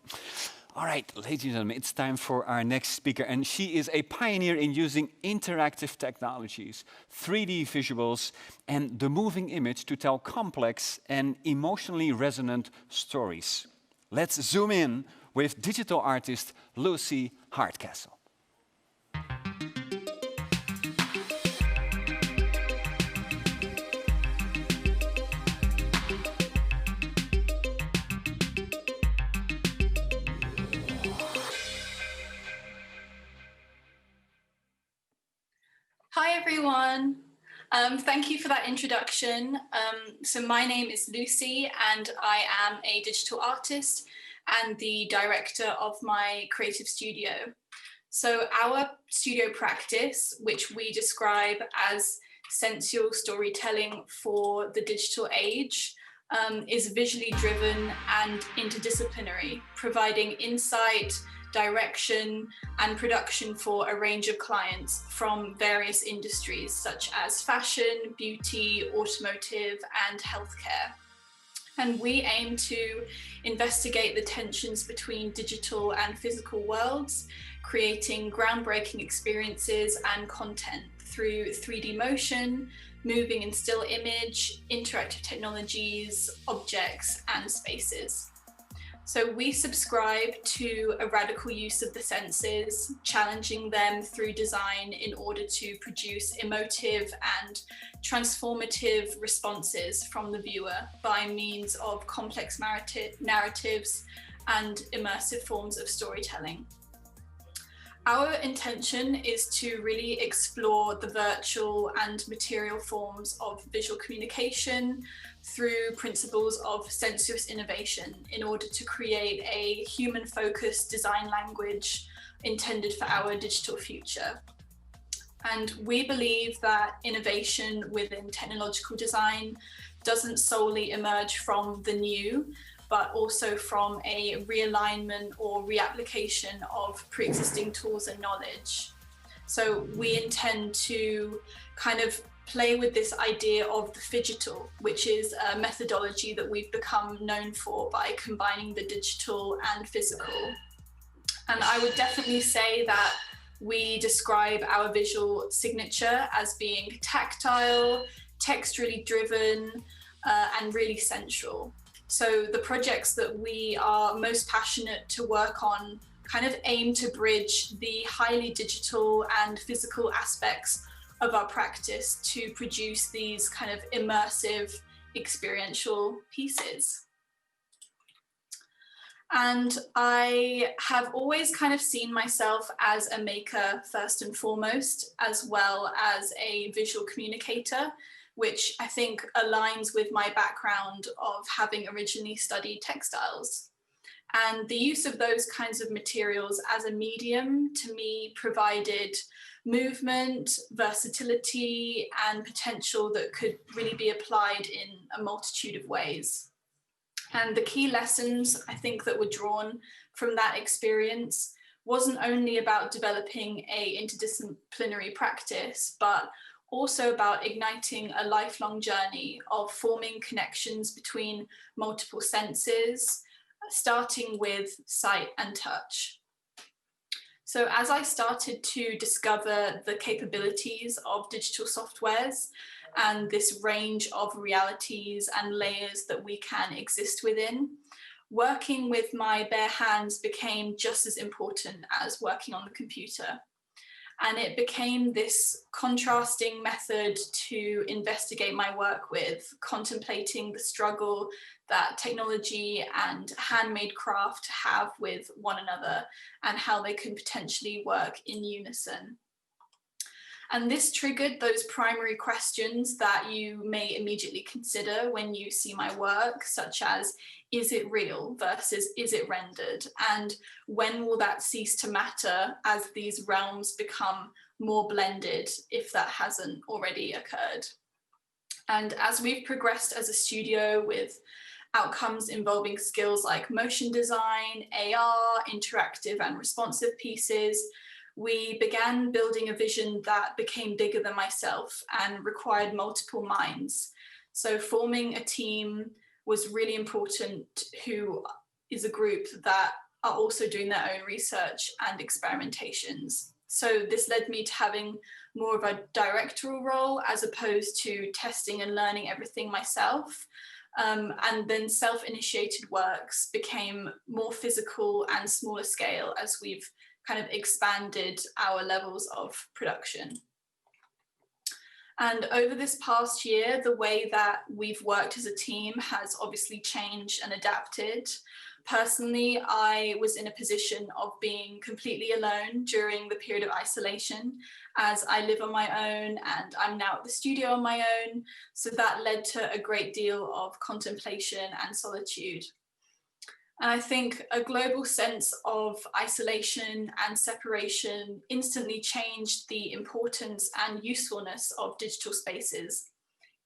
All right, ladies and gentlemen, it's time for our next speaker, and she is a pioneer in using interactive technologies, 3D visuals, and the moving image to tell complex and emotionally resonant stories. Let's zoom in with digital artist Lucy Hardcastle. Hi everyone. Thank you for that introduction. So my name is Lucy and I am a digital artist and the director of my creative studio. So our studio practice, which we describe as sensual storytelling for the digital age, is visually driven and interdisciplinary, providing insight, direction and production for a range of clients from various industries such as fashion, beauty, automotive and healthcare. And we aim to investigate the tensions between digital and physical worlds, creating groundbreaking experiences and content through 3D motion, moving and still image, interactive technologies, objects and spaces. So we subscribe to a radical use of the senses, challenging them through design in order to produce emotive and transformative responses from the viewer by means of complex narratives and immersive forms of storytelling. Our intention is to really explore the virtual and material forms of visual communication through principles of sensuous innovation in order to create a human-focused design language intended for our digital future. And we believe that innovation within technological design doesn't solely emerge from the new, but also from a realignment or reapplication of pre-existing tools and knowledge. So we intend to kind of play with this idea of the phygital, which is a methodology that we've become known for by combining the digital and physical. And I would definitely say that we describe our visual signature as being tactile, texturally driven, and really sensual. So the projects that we are most passionate to work on kind of aim to bridge the highly digital and physical aspects of our practice to produce these kind of immersive experiential pieces. And I have always kind of seen myself as a maker first and foremost, as well as a visual communicator, which I think aligns with my background of having originally studied textiles. And the use of those kinds of materials as a medium to me provided movement, versatility, and potential that could really be applied in a multitude of ways. And the key lessons I think that were drawn from that experience wasn't only about developing a interdisciplinary practice, but also about igniting a lifelong journey of forming connections between multiple senses, starting with sight and touch. So as I started to discover the capabilities of digital softwares and this range of realities and layers that we can exist within, working with my bare hands became just as important as working on the computer. And it became this contrasting method to investigate my work with, contemplating the struggle that technology and handmade craft have with one another and how they can potentially work in unison. And this triggered those primary questions that you may immediately consider when you see my work, such as, is it real versus is it rendered? And when will that cease to matter as these realms become more blended, if that hasn't already occurred? And as we've progressed as a studio with outcomes involving skills like motion design, AR, interactive and responsive pieces, we began building a vision that became bigger than myself and required multiple minds. So forming a team was really important, who is a group that are also doing their own research and experimentations. So this led me to having more of a directorial role as opposed to testing and learning everything myself. And then self-initiated works became more physical and smaller scale as we've kind of expanded our levels of production. And over this past year, the way that we've worked as a team has obviously changed and adapted. Personally, I was in a position of being completely alone during the period of isolation, as I live on my own and I'm now at the studio on my own. So that led to a great deal of contemplation and solitude. And I think a global sense of isolation and separation instantly changed the importance and usefulness of digital spaces.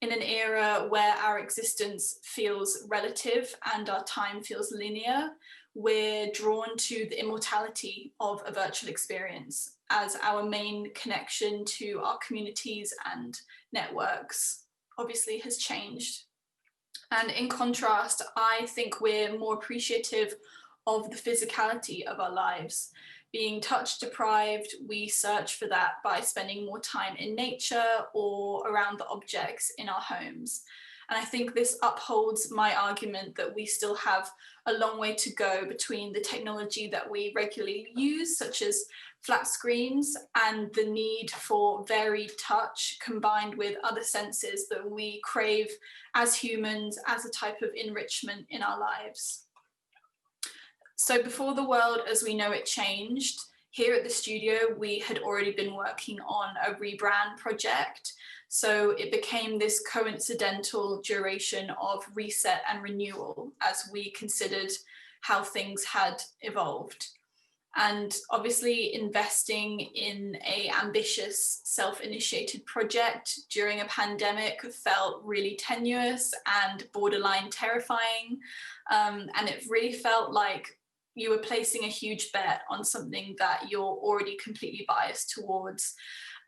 In an era where our existence feels relative and our time feels linear, we're drawn to the immortality of a virtual experience as our main connection to our communities and networks obviously has changed. And in contrast, I think we're more appreciative of the physicality of our lives. Being touch deprived, we search for that by spending more time in nature or around the objects in our homes. And I think this upholds my argument that we still have a long way to go between the technology that we regularly use, such as flat screens, and the need for varied touch combined with other senses that we crave as humans as a type of enrichment in our lives. So before the world as we know it changed, here at the studio, we had already been working on a rebrand project. So it became this coincidental duration of reset and renewal as we considered how things had evolved. And obviously investing in an ambitious self-initiated project during a pandemic felt really tenuous and borderline terrifying. And it really felt like you were placing a huge bet on something that you're already completely biased towards.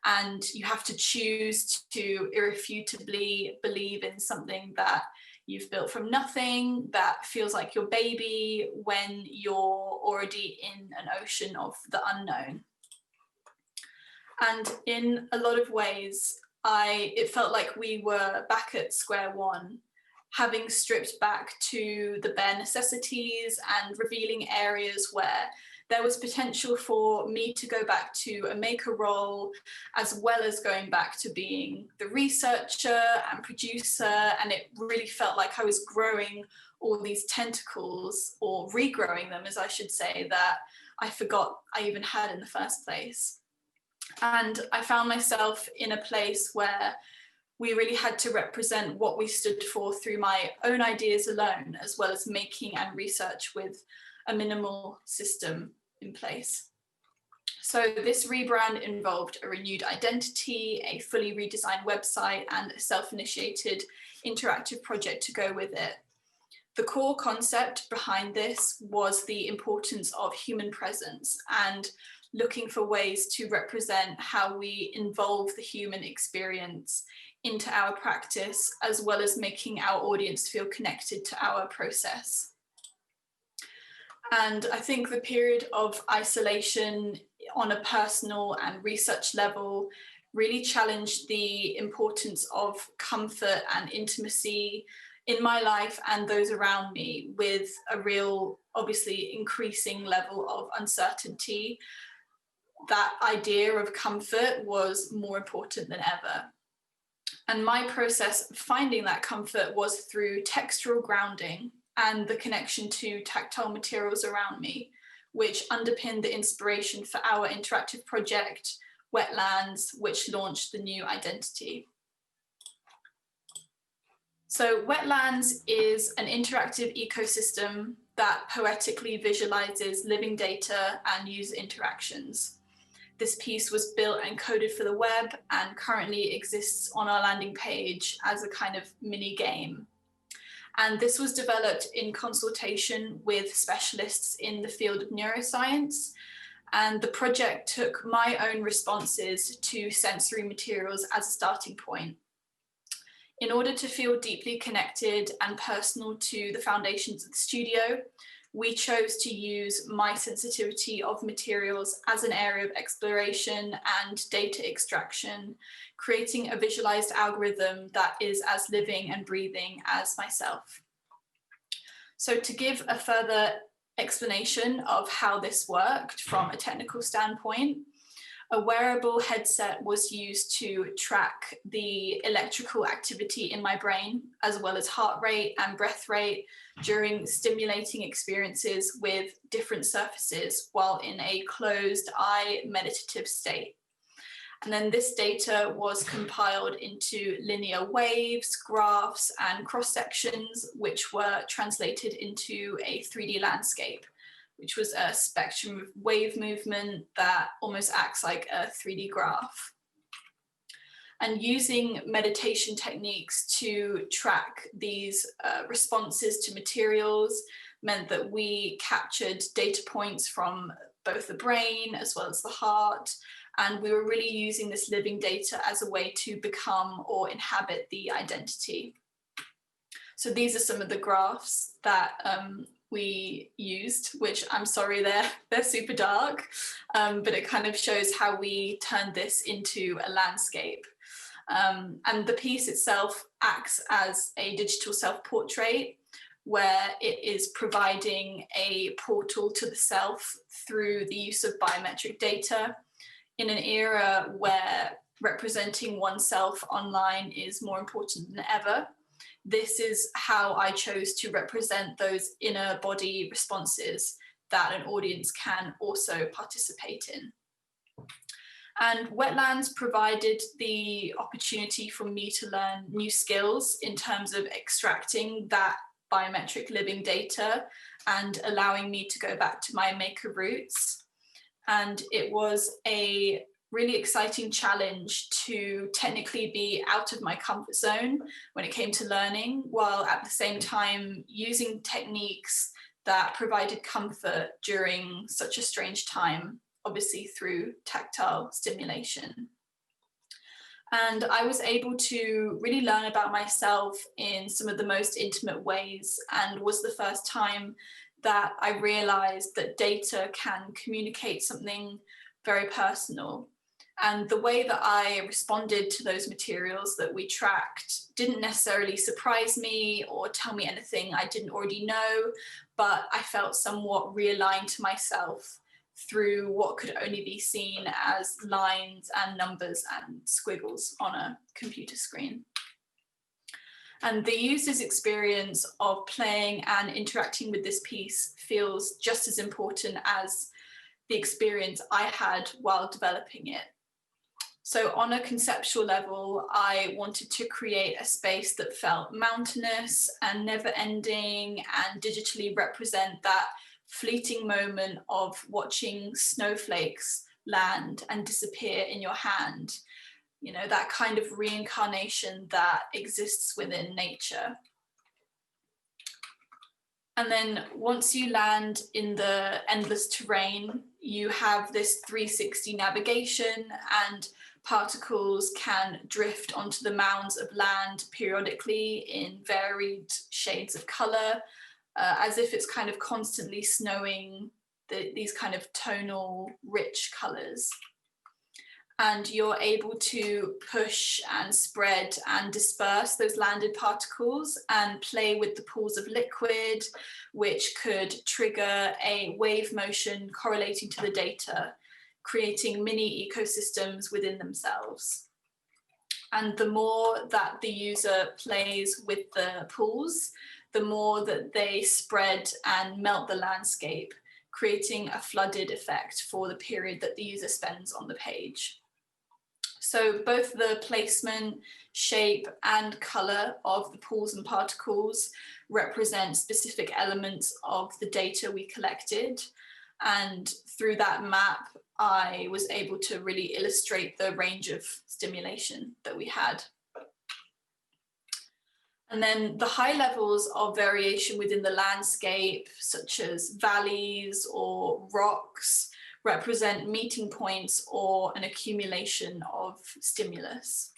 And you have to choose to irrefutably believe in something that you've built from nothing, that feels like your baby, when you're already in an ocean of the unknown. And in a lot of ways, it felt like we were back at square one, having stripped back to the bare necessities and revealing areas where there was potential for me to go back to a maker role, as well as going back to being the researcher and producer. And it really felt like I was growing all these tentacles, or regrowing them, as I should say, that I forgot I even had in the first place. And I found myself in a place where we really had to represent what we stood for through my own ideas alone, as well as making and research with a minimal system in place. So this rebrand involved a renewed identity, a fully redesigned website, and a self-initiated interactive project to go with it. The core concept behind this was the importance of human presence and looking for ways to represent how we involve the human experience into our practice, as well as making our audience feel connected to our process. And I think the period of isolation on a personal and research level really challenged the importance of comfort and intimacy in my life and those around me, with a real, obviously, increasing level of uncertainty. That idea of comfort was more important than ever. And my process of finding that comfort was through textural grounding and the connection to tactile materials around me, which underpinned the inspiration for our interactive project, Wetlands, which launched the new identity. So Wetlands is an interactive ecosystem that poetically visualizes living data and user interactions. This piece was built and coded for the web and currently exists on our landing page as a kind of mini game. And this was developed in consultation with specialists in the field of neuroscience. And the project took my own responses to sensory materials as a starting point. In order to feel deeply connected and personal to the foundations of the studio, we chose to use my sensitivity of materials as an area of exploration and data extraction, creating a visualized algorithm that is as living and breathing as myself. So to give a further explanation of how this worked from a technical standpoint, a wearable headset was used to track the electrical activity in my brain, as well as heart rate and breath rate during stimulating experiences with different surfaces while in a closed eye meditative state. And then this data was compiled into linear waves, graphs, and cross sections, which were translated into a 3D landscape, which was a spectrum of wave movement that almost acts like a 3D graph. And using meditation techniques to track these responses to materials meant that we captured data points from both the brain as well as the heart. And we were really using this living data as a way to become or inhabit the identity. So these are some of the graphs that we used, which I'm sorry, they're super dark, but it kind of shows how we turned this into a landscape. And the piece itself acts as a digital self-portrait, where it is providing a portal to the self through the use of biometric data in an era where representing oneself online is more important than ever. This is how I chose to represent those inner body responses that an audience can also participate in. And Wetlands provided the opportunity for me to learn new skills in terms of extracting that biometric living data and allowing me to go back to my maker roots. And it was a really exciting challenge to technically be out of my comfort zone when it came to learning, while at the same time using techniques that provided comfort during such a strange time, obviously through tactile stimulation. And I was able to really learn about myself in some of the most intimate ways, and was the first time that I realized that data can communicate something very personal. And the way that I responded to those materials that we tracked didn't necessarily surprise me or tell me anything I didn't already know, but I felt somewhat realigned to myself through what could only be seen as lines and numbers and squiggles on a computer screen. And the user's experience of playing and interacting with this piece feels just as important as the experience I had while developing it. So on a conceptual level, I wanted to create a space that felt mountainous and never-ending, and digitally represent that fleeting moment of watching snowflakes land and disappear in your hand. You know, that kind of reincarnation that exists within nature. And then once you land in the endless terrain, you have this 360 navigation, and particles can drift onto the mounds of land periodically in varied shades of color, as if it's kind of constantly snowing these kind of tonal, rich colors. And you're able to push and spread and disperse those landed particles and play with the pools of liquid, which could trigger a wave motion correlating to the data, creating mini ecosystems within themselves. And the more that the user plays with the pools, the more that they spread and melt the landscape, creating a flooded effect for the period that the user spends on the page. So both the placement, shape, and color of the pools and particles represent specific elements of the data we collected. And through that map, I was able to really illustrate the range of stimulation that we had. And then the high levels of variation within the landscape, such as valleys or rocks, represent meeting points or an accumulation of stimulus.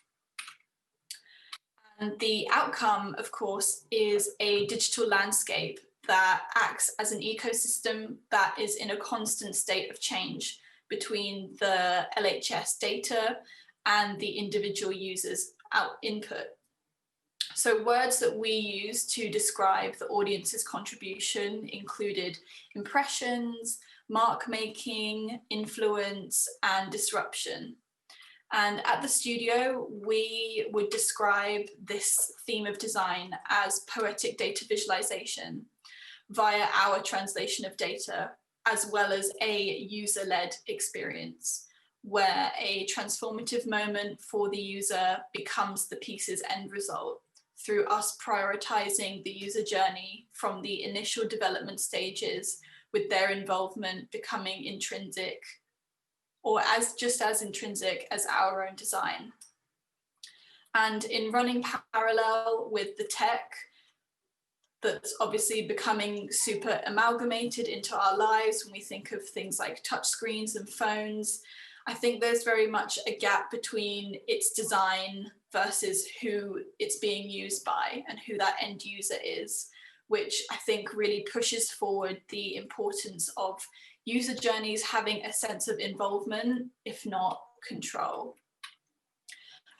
And the outcome, of course, is a digital landscape that acts as an ecosystem that is in a constant state of change between the LHS data and the individual user's input. So words that we used to describe the audience's contribution included impressions, mark making, influence, and disruption. And at the studio, we would describe this theme of design as poetic data visualization via our translation of data, as well as a user-led experience, where a transformative moment for the user becomes the piece's end result through us prioritizing the user journey from the initial development stages, with their involvement becoming intrinsic, or just as intrinsic as our own design. And in running parallel with the tech that's obviously becoming super amalgamated into our lives when we think of things like touchscreens and phones, I think there's very much a gap between its design versus who it's being used by and who that end user is, which I think really pushes forward the importance of user journeys having a sense of involvement, if not control.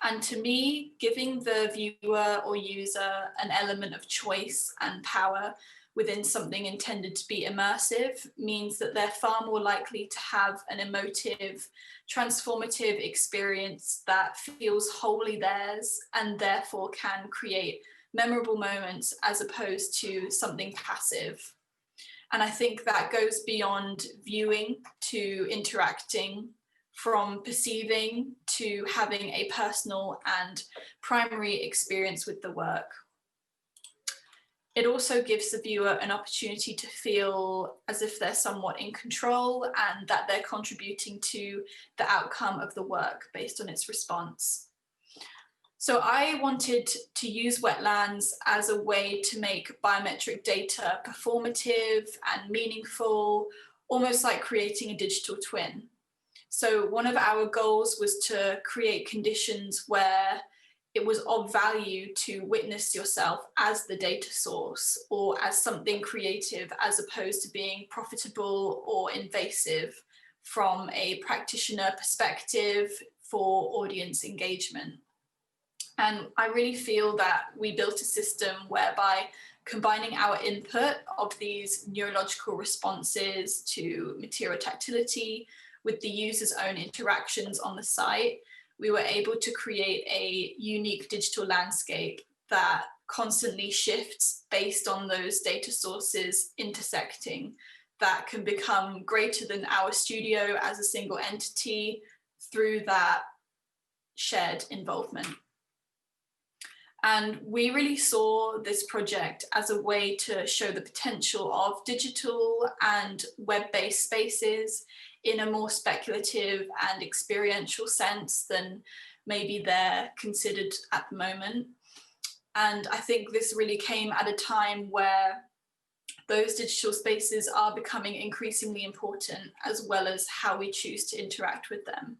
And to me, giving the viewer or user an element of choice and power within something intended to be immersive means that they're far more likely to have an emotive, transformative experience that feels wholly theirs and therefore can create memorable moments as opposed to something passive. And I think that goes beyond viewing to interacting, from perceiving to having a personal and primary experience with the work. It also gives the viewer an opportunity to feel as if they're somewhat in control and that they're contributing to the outcome of the work based on its response. So I wanted to use wetlands as a way to make biometric data performative and meaningful, almost like creating a digital twin. So one of our goals was to create conditions where it was of value to witness yourself as the data source or as something creative, as opposed to being profitable or invasive from a practitioner perspective for audience engagement. And I really feel that we built a system whereby combining our input of these neurological responses to material tactility with the user's own interactions on the site, we were able to create a unique digital landscape that constantly shifts based on those data sources intersecting, that can become greater than our studio as a single entity through that shared involvement. And we really saw this project as a way to show the potential of digital and web-based spaces in a more speculative and experiential sense than maybe they're considered at the moment. And I think this really came at a time where those digital spaces are becoming increasingly important, as well as how we choose to interact with them.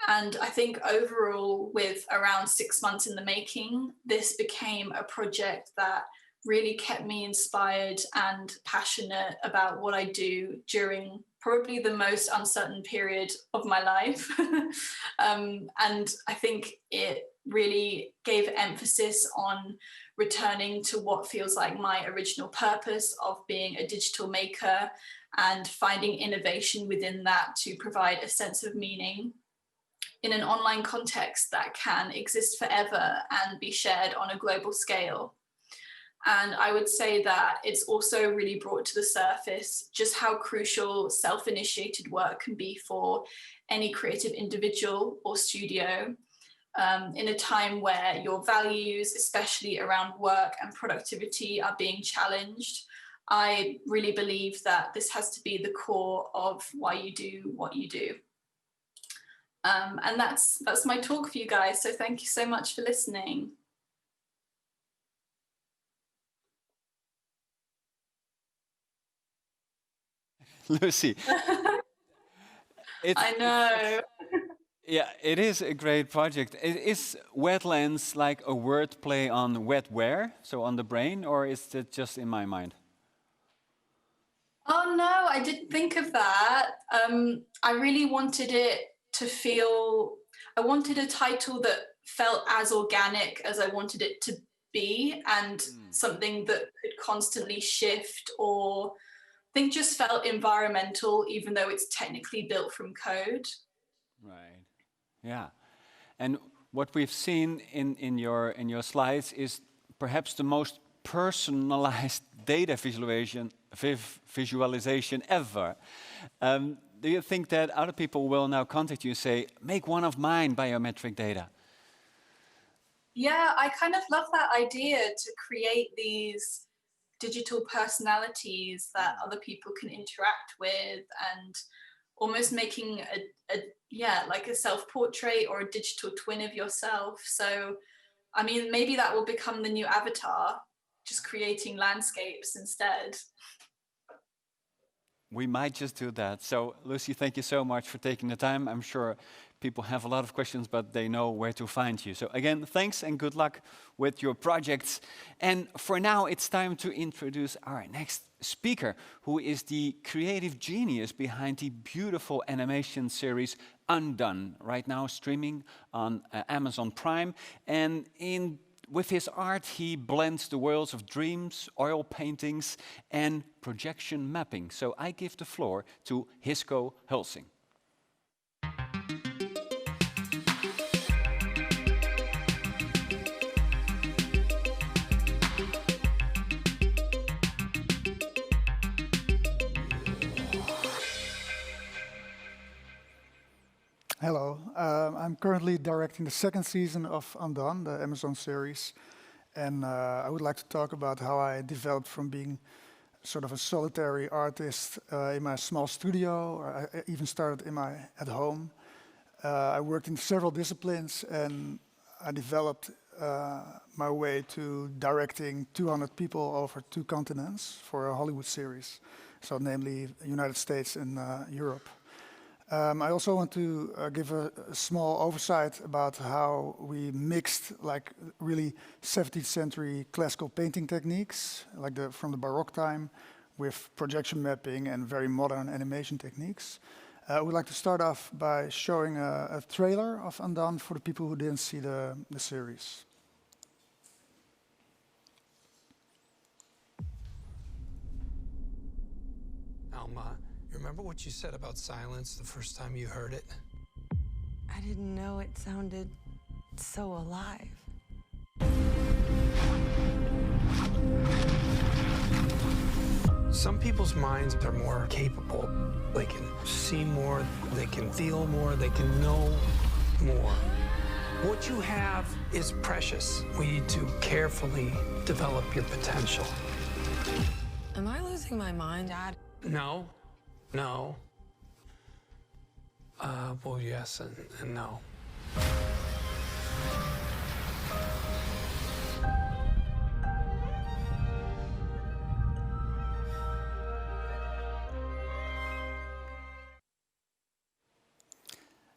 And I think overall, with around 6 months in the making, this became a project that really kept me inspired and passionate about what I do during probably the most uncertain period of my life. And I think it really gave emphasis on returning to what feels like my original purpose of being a digital maker and finding innovation within that to provide a sense of meaning in an online context that can exist forever and be shared on a global scale. And I would say that it's also really brought to the surface just how crucial self-initiated work can be for any creative individual or studio in a time where your values, especially around work and productivity, are being challenged. I really believe that this has to be the core of why you do what you do. And that's my talk for you guys. So thank you so much for listening. Lucy. I know. Yeah, it is a great project. Is wetlands like a wordplay on wetware, so on the brain, or is it just in my mind? Oh no, I didn't think of that. I really wanted it to feel, I wanted a title that felt as organic as I wanted it to be, and something that could constantly shift, or I think just felt environmental, even though it's technically built from code. Right. Yeah. And what we've seen in your slides is perhaps the most personalized data visualization ever. Do you think that other people will now contact you and say, make one of mine biometric data? Yeah, I kind of love that idea to create these digital personalities that other people can interact with, and almost making like a self-portrait or a digital twin of yourself. So, I mean, maybe that will become the new avatar, just creating landscapes instead. We might just do that. So, Lucy, thank you so much for taking the time. I'm sure people have a lot of questions, but they know where to find you. So again, thanks and good luck with your projects. And for now, it's time to introduce our next speaker, who is the creative genius behind the beautiful animation series Undone, right now streaming on Amazon Prime. And with his art, he blends the worlds of dreams, oil paintings, and projection mapping. So I give the floor to Hisko Hulsing. Hello, I'm currently directing the second season of Undone, the Amazon series, and I would like to talk about how I developed from being sort of a solitary artist in my small studio, or I even started at home. I worked in several disciplines, and I developed my way to directing 200 people over 2 continents for a Hollywood series, so namely United States and Europe. I also want to give a small oversight about how we mixed like really 17th century classical painting techniques, like from the Baroque time, with projection mapping and very modern animation techniques. I would like to start off by showing a trailer of Undone for the people who didn't see the series. Alma, you remember what you said about silence the first time you heard it? I didn't know it sounded so alive. Some people's minds are more capable. They can see more, they can feel more, they can know more. What you have is precious. We need to carefully develop your potential. Am I losing my mind, Dad? No. No. Well, yes and no.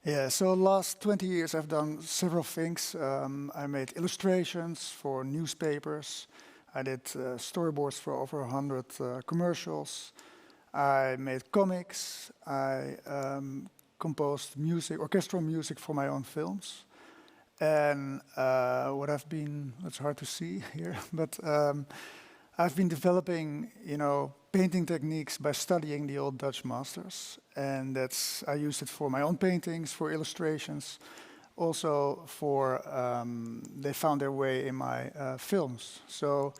Yeah, so last 20 years I've done several things. I made illustrations for newspapers. I did storyboards for over 100 commercials. I made comics. I composed music, orchestral music for my own films. And what I've been, it's hard to see here, but I've been developing, painting techniques by studying the old Dutch masters. And I used it for my own paintings, for illustrations, also for, they found their way in my films. So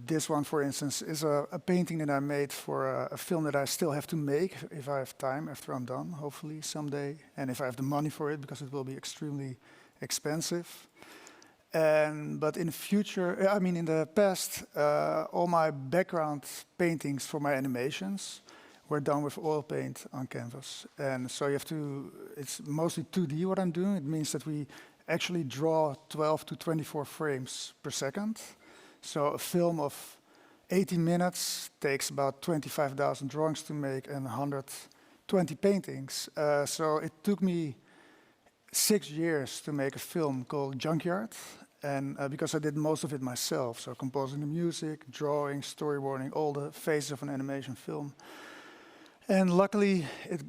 this one, for instance, is a painting that I made for a film that I still have to make if I have time after I'm done, hopefully someday, and if I have the money for it, because it will be extremely expensive. But in the future, in the past, all my background paintings for my animations were done with oil paint on canvas. And so it's mostly 2D what I'm doing. It means that we actually draw 12 to 24 frames per second. So a film of 80 minutes takes about 25,000 drawings to make and 120 paintings. So it took me 6 years to make a film called Junkyard, and because I did most of it myself, so composing the music, drawing, storyboarding, all the phases of an animation film. And luckily,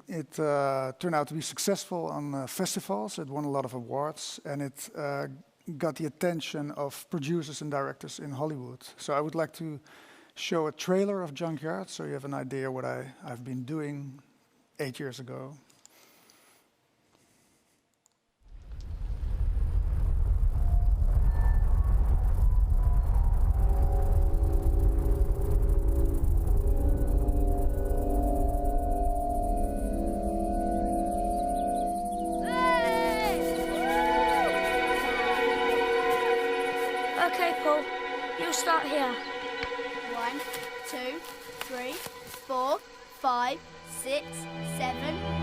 it turned out to be successful on festivals. It won a lot of awards, and it got the attention of producers and directors in Hollywood. So I would like to show a trailer of Junkyard, so you have an idea what I've been doing 8 years ago. Okay, Paul, you start here. 1, 2, 3, 4, 5, 6, 7,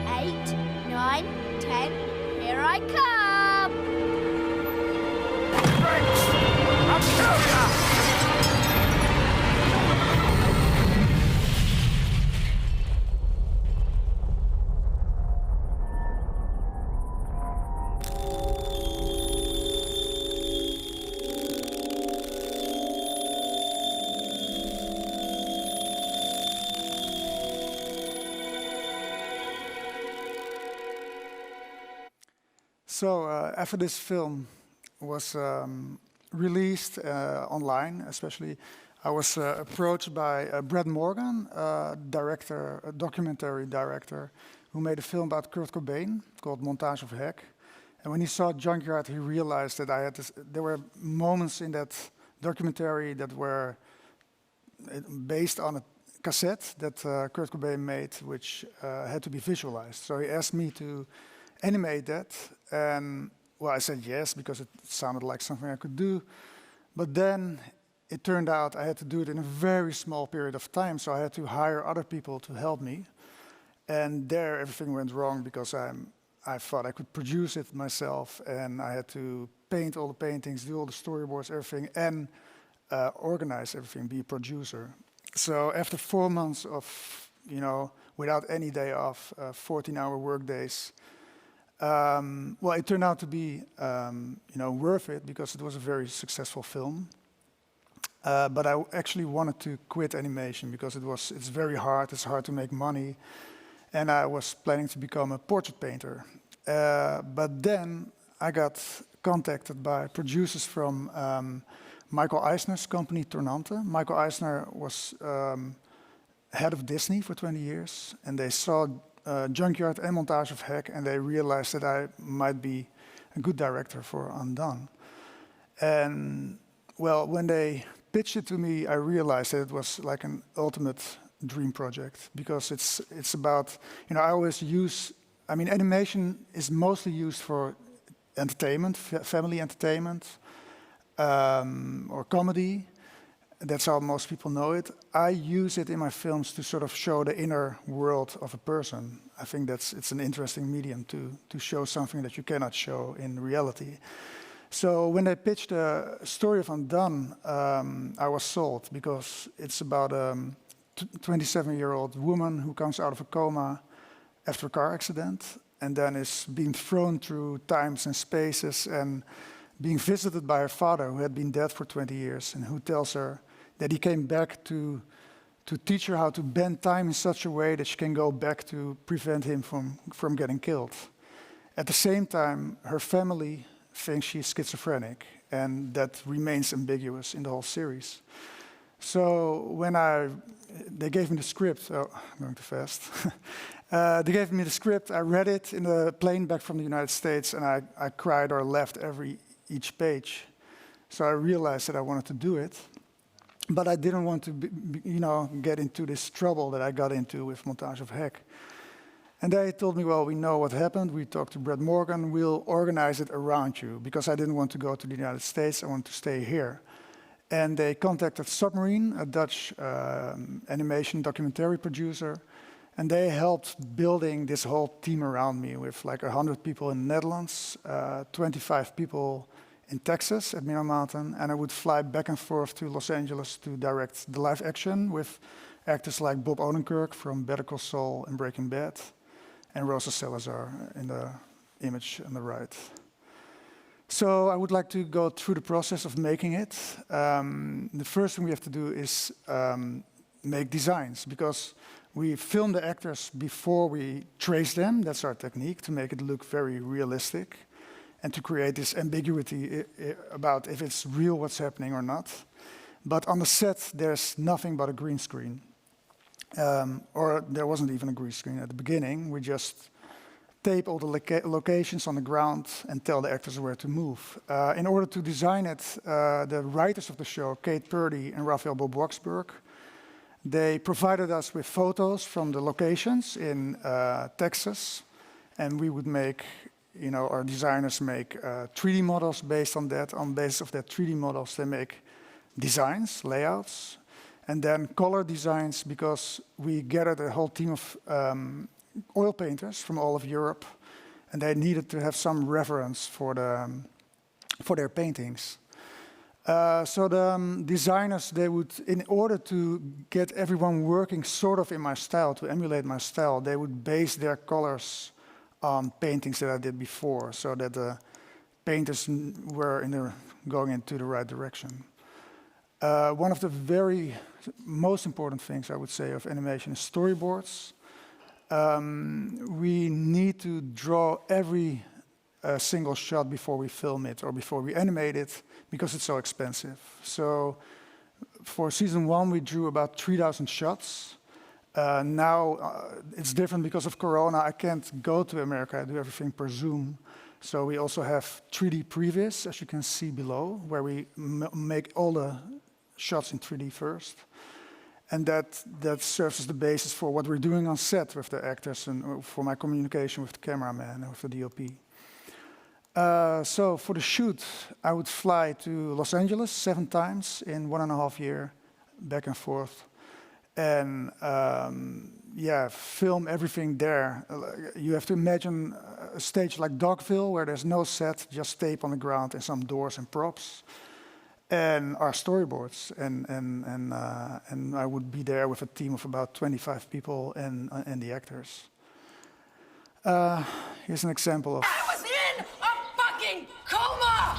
8, 9, 10. Here I come! I'll kill ya! So after this film was released online, especially, I was approached by Brad Morgan, a documentary director, who made a film about Kurt Cobain called Montage of Heck. And when he saw Junkyard, he realized that there were moments in that documentary that were based on a cassette that Kurt Cobain made, which had to be visualized. So he asked me to animate that, and well, I said yes, because it sounded like something I could do. But then it turned out I had to do it in a very small period of time, so I had to hire other people to help me. And there everything went wrong, because I thought I could produce it myself, and I had to paint all the paintings, do all the storyboards, everything, and organize everything, be a producer. So after 4 months of, without any day off, 14-hour work days, well, it turned out to be, worth it, because it was a very successful film. But I actually wanted to quit animation, because it's very hard. It's hard to make money, and I was planning to become a portrait painter. But then I got contacted by producers from Michael Eisner's company, Tornante. Michael Eisner was head of Disney for 20 years, and they saw Junkyard and Montage of Heck, and they realized that I might be a good director for Undone. And well, when they pitched it to me, I realized that it was like an ultimate dream project, because it's about, I always use, animation is mostly used for entertainment, family entertainment, or comedy. That's how most people know it. I use it in my films to sort of show the inner world of a person. I think it's an interesting medium to show something that you cannot show in reality. So when they pitched the story of Undone, I was sold, because it's about a 27-year-old woman who comes out of a coma after a car accident, and then is being thrown through times and spaces and being visited by her father, who had been dead for 20 years, and who tells her that he came back to teach her how to bend time in such a way that she can go back to prevent him from getting killed. At the same time, her family thinks she's schizophrenic, and that remains ambiguous in the whole series. So when they gave me the script, oh, I'm going too fast. They gave me the script, I read it in the plane back from the United States, and I cried or laughed each page. So I realized that I wanted to do it, but I didn't want to get into this trouble that I got into with Montage of Heck. And they told me, well, we know what happened. We talked to Brett Morgan. We'll organize it around you, because I didn't want to go to the United States. I wanted to stay here. And they contacted Submarine, a Dutch animation documentary producer, and they helped building this whole team around me with like 100 people in the Netherlands, 25 people in Texas at Mirror Mountain, and I would fly back and forth to Los Angeles to direct the live action with actors like Bob Odenkirk from Better Call Saul and Breaking Bad, and Rosa Salazar in the image on the right. So I would like to go through the process of making it. The first thing we have to do is make designs, because we film the actors before we trace them. That's our technique, to make it look very realistic and to create this ambiguity about if it's real what's happening or not. But on the set, there's nothing but a green screen. Or there wasn't even a green screen at the beginning. We just tape all the locations on the ground and tell the actors where to move. In order to design it, the writers of the show, Kate Purdy and Raphael Bob-Waksberg, they provided us with photos from the locations in Texas, and we would make, our designers make 3D models based on that. On basis of that 3D models, they make designs, layouts, and then color designs, because we gathered a whole team of oil painters from all of Europe, and they needed to have some reference for their paintings. So the designers, they would, in order to get everyone working sort of in my style, to emulate my style, they would base their colors on paintings that I did before, so that the painters were going into the right direction. One of the very most important things, I would say, of animation is storyboards. We need to draw every single shot before we film it or before we animate it, because it's so expensive. So for season 1, we drew about 3,000 shots. Now it's different because of Corona. I can't go to America. I do everything per Zoom. So we also have 3D previs, as you can see below, where we make all the shots in 3D first. And that serves as the basis for what we're doing on set with the actors and for my communication with the cameraman and with the DOP. So for the shoot, I would fly to Los Angeles 7 times in 1.5 years, back and forth, and film everything there. You have to imagine a stage like Dogville, where there's no set, just tape on the ground and some doors and props, and our storyboards. And I would be there with a team of about 25 people and the actors. Here's an example of. I was in a fucking coma!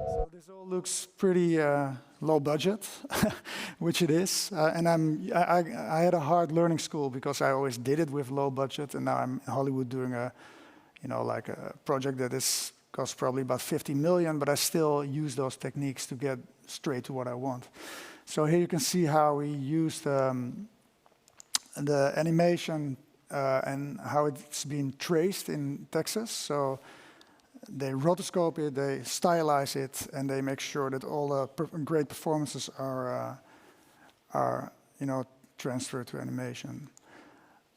So this all looks pretty low budget, which it is. And I had a hard learning school because I always did it with low budget, and now I'm in Hollywood doing a project that costs probably about 50 million, but I still use those techniques to get straight to what I want. So here you can see how we used the animation and how it's been traced in Texas. So they rotoscope it, they stylize it, and they make sure that all the great performances are transferred to animation.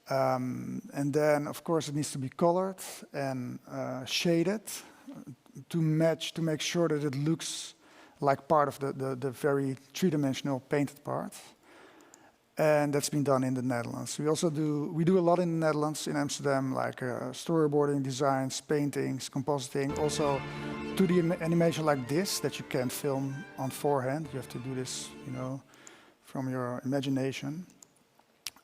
And then, of course, it needs to be colored and shaded to make sure that it looks like part of the very three-dimensional painted part. And that's been done in the Netherlands. We do a lot in the Netherlands, in Amsterdam, like storyboarding, designs, paintings, compositing, also 2D animation like this that you can't film on forehand. You have to do this, from your imagination.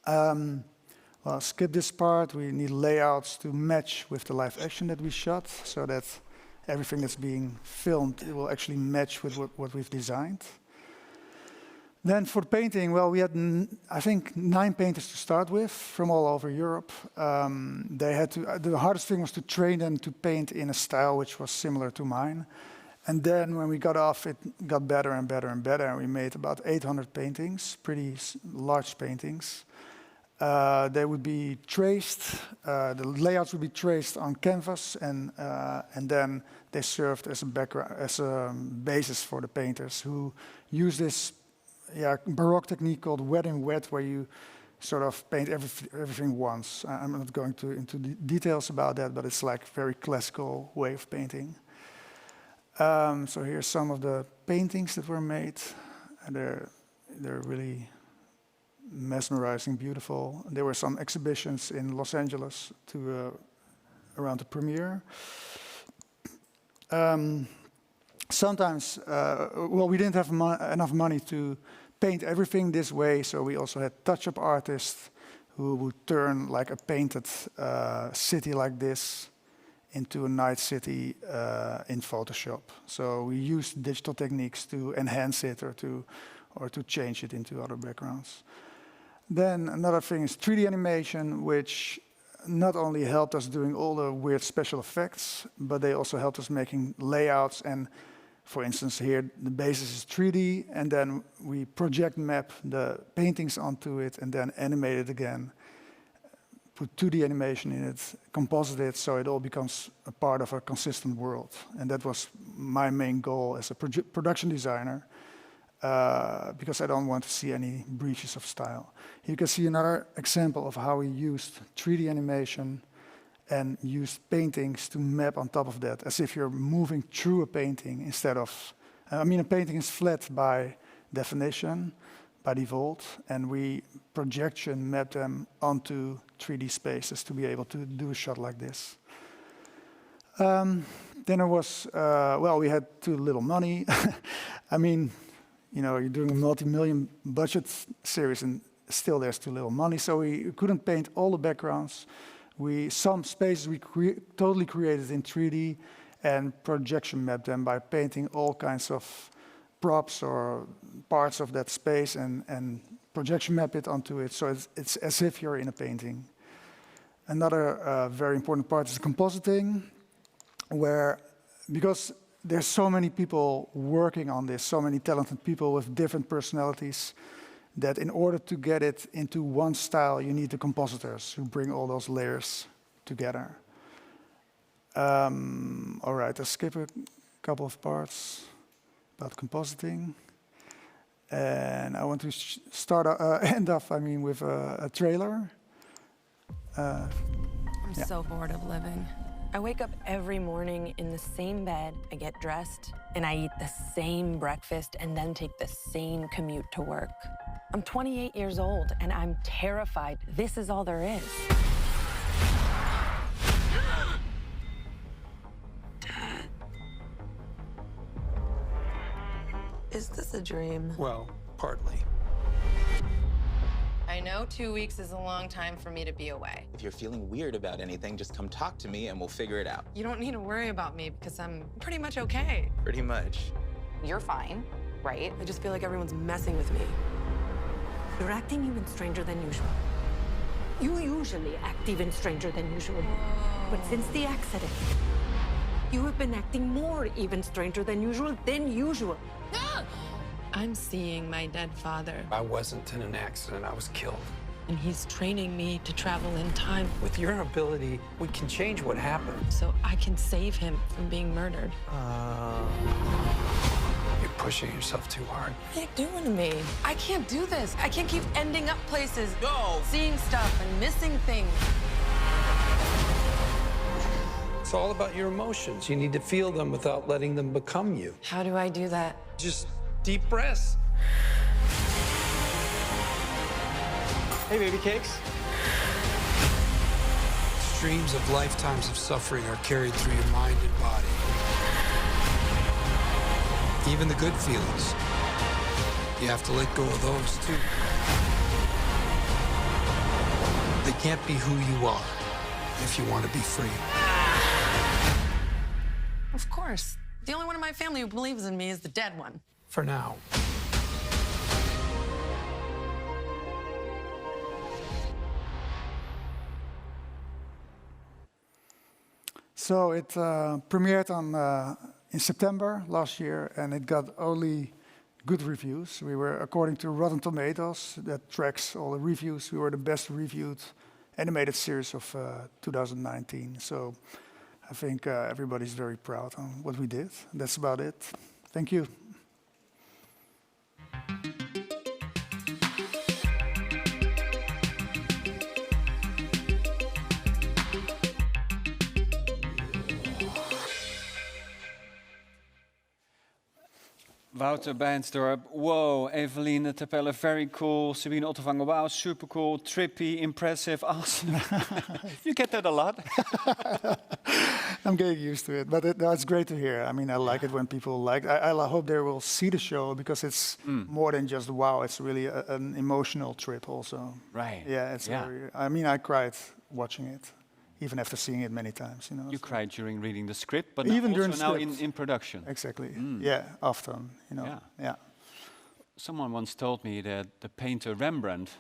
Well, skip this part. We need layouts to match with the live action that we shot, so that everything that's being filmed, it will actually match with what we've designed. Then for the painting, well, we had, I think, 9 painters to start with from all over Europe. They had to. The hardest thing was to train them to paint in a style which was similar to mine. And then when we got off, it got better and better and better. And we made about 800 paintings, pretty large paintings. They would be traced. The layouts would be traced on canvas, and then they served as a background, as a basis for the painters who use this Baroque technique called wet in wet, where you sort of paint everything once. I'm not going into the details about that, but it's like a very classical way of painting. So here's some of the paintings that were made. And they're really mesmerizing, beautiful. There were some exhibitions in Los Angeles around the premiere. Sometimes, we didn't have enough money to paint everything this way, so we also had touch-up artists who would turn like a painted city like this into a night city in Photoshop. So we used digital techniques to enhance it or to change it into other backgrounds. Then another thing is 3D animation, which not only helped us doing all the weird special effects, but they also helped us making layouts. And for instance, here the basis is 3D, and then we project map the paintings onto it and then animate it again, put 2D animation in it, composite it, so it all becomes a part of a consistent world. And that was my main goal as a production designer, because I don't want to see any breaches of style. You can see another example of how we used 3D animation and used paintings to map on top of that, as if you're moving through a painting instead of... a painting is flat by definition, by default, and we projection map them onto 3D spaces to be able to do a shot like this. Then there was, we had too little money. You're doing a multi-million budget series and still there's too little money, so we couldn't paint all the backgrounds. Some spaces we totally created in 3D and projection mapped them by painting all kinds of props or parts of that space and projection map it onto it, so it's as if you're in a painting. Another very important part is compositing, because there's so many people working on this, so many talented people with different personalities, that in order to get it into one style, you need the compositors who bring all those layers together. All right, I'll skip a couple of parts about compositing. And I want to end off with a trailer. I'm so bored of living. I wake up every morning in the same bed, I get dressed, and I eat the same breakfast and then take the same commute to work. I'm 28 years old and I'm terrified this is all there is. Dad. Is this a dream? Well, partly. I know 2 weeks is a long time for me to be away. If you're feeling weird about anything, just come talk to me and we'll figure it out. You don't need to worry about me because I'm pretty much okay. Pretty much. You're fine, right? I just feel like everyone's messing with me. You're acting even stranger than usual. You usually act even stranger than usual. But since the accident, you have been acting more even stranger than usual. I'm seeing my dead father. I wasn't in an accident, I was killed. And he's training me to travel in time. With your ability, we can change what happened. So I can save him from being murdered. You're pushing yourself too hard. What are you doing to me? I can't do this. I can't keep ending up places. No! Seeing stuff and missing things. It's all about your emotions. You need to feel them without letting them become you. How do I do that? Just deep breaths. Hey, baby cakes. Streams of lifetimes of suffering are carried through your mind and body. even the good feelings. You have to let go of those too. They can't be who you are if you want to be free. Of course. The only one in my family who believes in me is the dead one. For now. So it premiered in September last year, and it got only good reviews. We were, according to Rotten Tomatoes, that tracks all the reviews, we were the best reviewed animated series of 2019. So I think everybody's very proud on what we did. That's about it. Thank you. Wouter Bijnstorp, whoa, Eveline Terpelle, very cool. Sabine Ottervanger, wow, super cool. Trippy, impressive, awesome. You get that a lot. I'm getting used to it, but it's great to hear. I mean, I like it when people like. I hope they will see the show because it's more than just wow. It's really an emotional trip, also. Right. Yeah, it's very. I mean, I cried watching it, even after seeing it many times. You know. You cried during reading the script, but even also during now script. in production. Exactly. Yeah, often. You know. Yeah. Someone once told me that the painter Rembrandt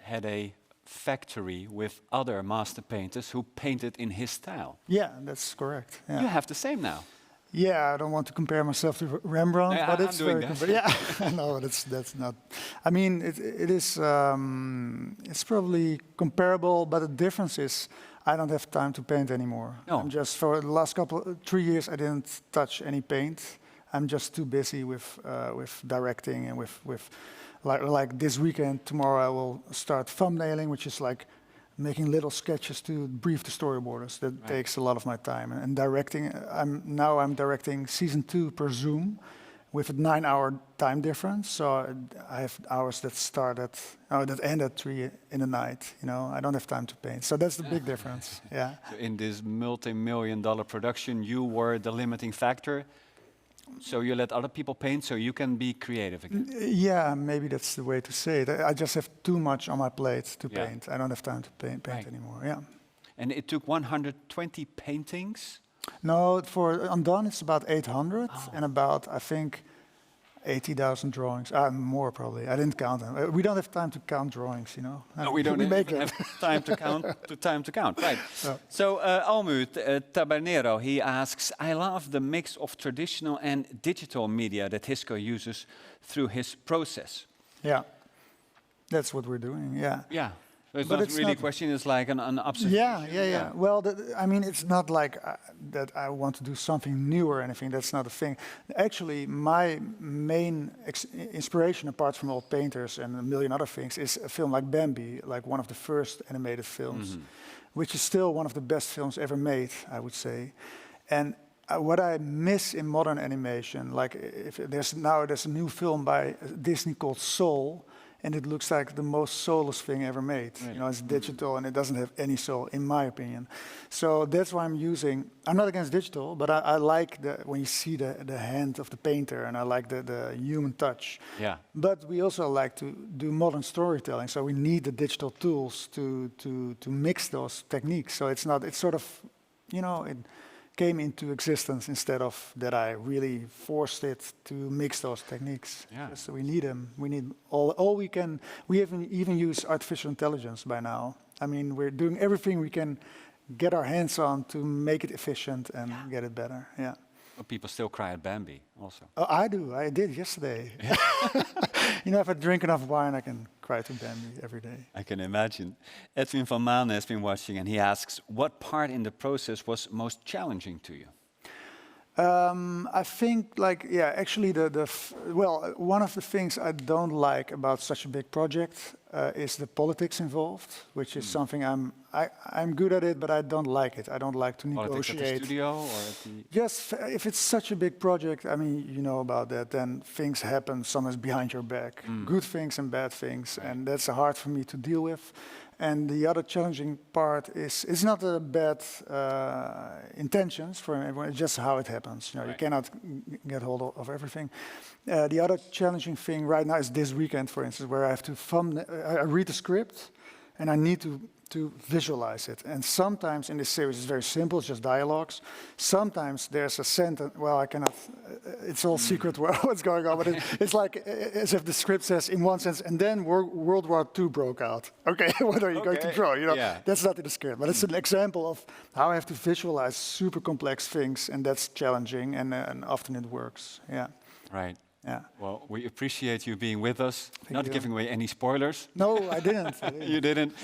had a factory with other master painters who painted in his style. Yeah, that's correct. Yeah. You have the same now. Yeah, I don't want to compare myself to Rembrandt, but it's I'm doing very. Yeah, no, that's not. I mean, it is. It's probably comparable, but the difference is I don't have time to paint anymore. No. I'm just for the last 3 years I didn't touch any paint. I'm just too busy with directing and with like this weekend. Tomorrow I will start thumbnailing, which is like making little sketches to brief the storyboarders. That takes a lot of my time. And directing, I'm directing season 2 per Zoom with a 9-hour time difference. So I have hours that end at 3 in the night. You know, I don't have time to paint. So that's the big difference. Yeah. So in this multi-million-dollar production, you were the limiting factor. So you let other people paint so you can be creative again? Yeah, maybe that's the way to say it. I just have too much on my plate to paint. I don't have time to paint anymore, yeah. And it took 120 paintings? No, for Undone it's about 800 and about, I think, 80,000 drawings. More probably. I didn't count them. We don't have time to count drawings, you know. No, we don't have time to count. Right. So Almu Tabernero, he asks, I love the mix of traditional and digital media that Hisko uses through his process. Yeah, that's what we're doing, yeah. Yeah. So it's not really a question, it's like an observation. Yeah. Well, I mean, it's not like that I want to do something new or anything. That's not a thing. Actually, my main inspiration, apart from old painters and a million other things, is a film like Bambi, like one of the first animated films, which is still one of the best films ever made, I would say. And what I miss in modern animation, like if there's a new film by Disney called Soul, and it looks like the most soulless thing ever made. Right. You know, it's digital and it doesn't have any soul, in my opinion. So that's why I'm not against digital, but I like when you see the hand of the painter, and I like the human touch. Yeah. But we also like to do modern storytelling, so we need the digital tools to mix those techniques. So it's sort of, you know, it came into existence instead of that I really forced it to mix those techniques. Yeah. So we need them. We need all we can. We even use artificial intelligence by now. I mean, we're doing everything we can get our hands on to make it efficient and get it better. Yeah. But people still cry at Bambi also. Oh, I do. I did yesterday. You know, if I drink enough wine, I can cry to Bambi every day. I can imagine. Edwin van Maan has been watching and he asks, what part in the process was most challenging to you? I think, actually, one of the things I don't like about such a big project is the politics involved, which is something I'm good at it, but I don't like it. I don't like to politics negotiate. At the studio or at the... Just if it's such a big project, I mean, you know about that, then things happen sometimes behind your back. Good things and bad things, and that's hard for me to deal with. And the other challenging part is it's not a bad intentions for everyone. It's just how it happens. You know, you cannot get hold of everything. The other challenging thing right now is this weekend, for instance, where I have to I read the script, and I need to visualize it. And sometimes in this series it's very simple, it's just dialogues. Sometimes there's a sentence, well, I cannot, it's all secret what's going on, but it's like as if the script says in one sense, and then World War II broke out. Okay, what are you going to draw? You know, that's not in the script, but it's an example of how I have to visualize super complex things, and that's challenging, and often it works. Yeah. Right. Yeah. Well, we appreciate you being with us. Not you. giving away any spoilers. No, I didn't. You didn't.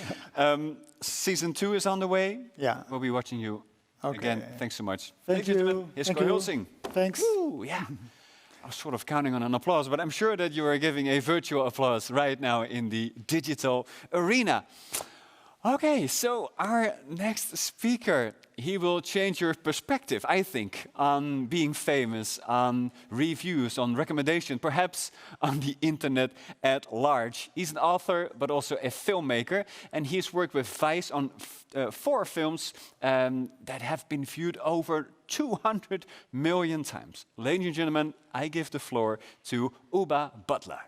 Season 2 is on the way. Yeah. We'll be watching you again. Thanks so much. Thank you. Hisko Hulsing. Thanks. Woo, yeah. I was sort of counting on an applause, but I'm sure that you are giving a virtual applause right now in the digital arena. Okay, so our next speaker, he will change your perspective, I think, on being famous, on reviews, on recommendation, perhaps on the internet at large. He's an author, but also a filmmaker, and he's worked with Vice on 4 films that have been viewed over 200 million times. Ladies and gentlemen, I give the floor to Oobah Butler.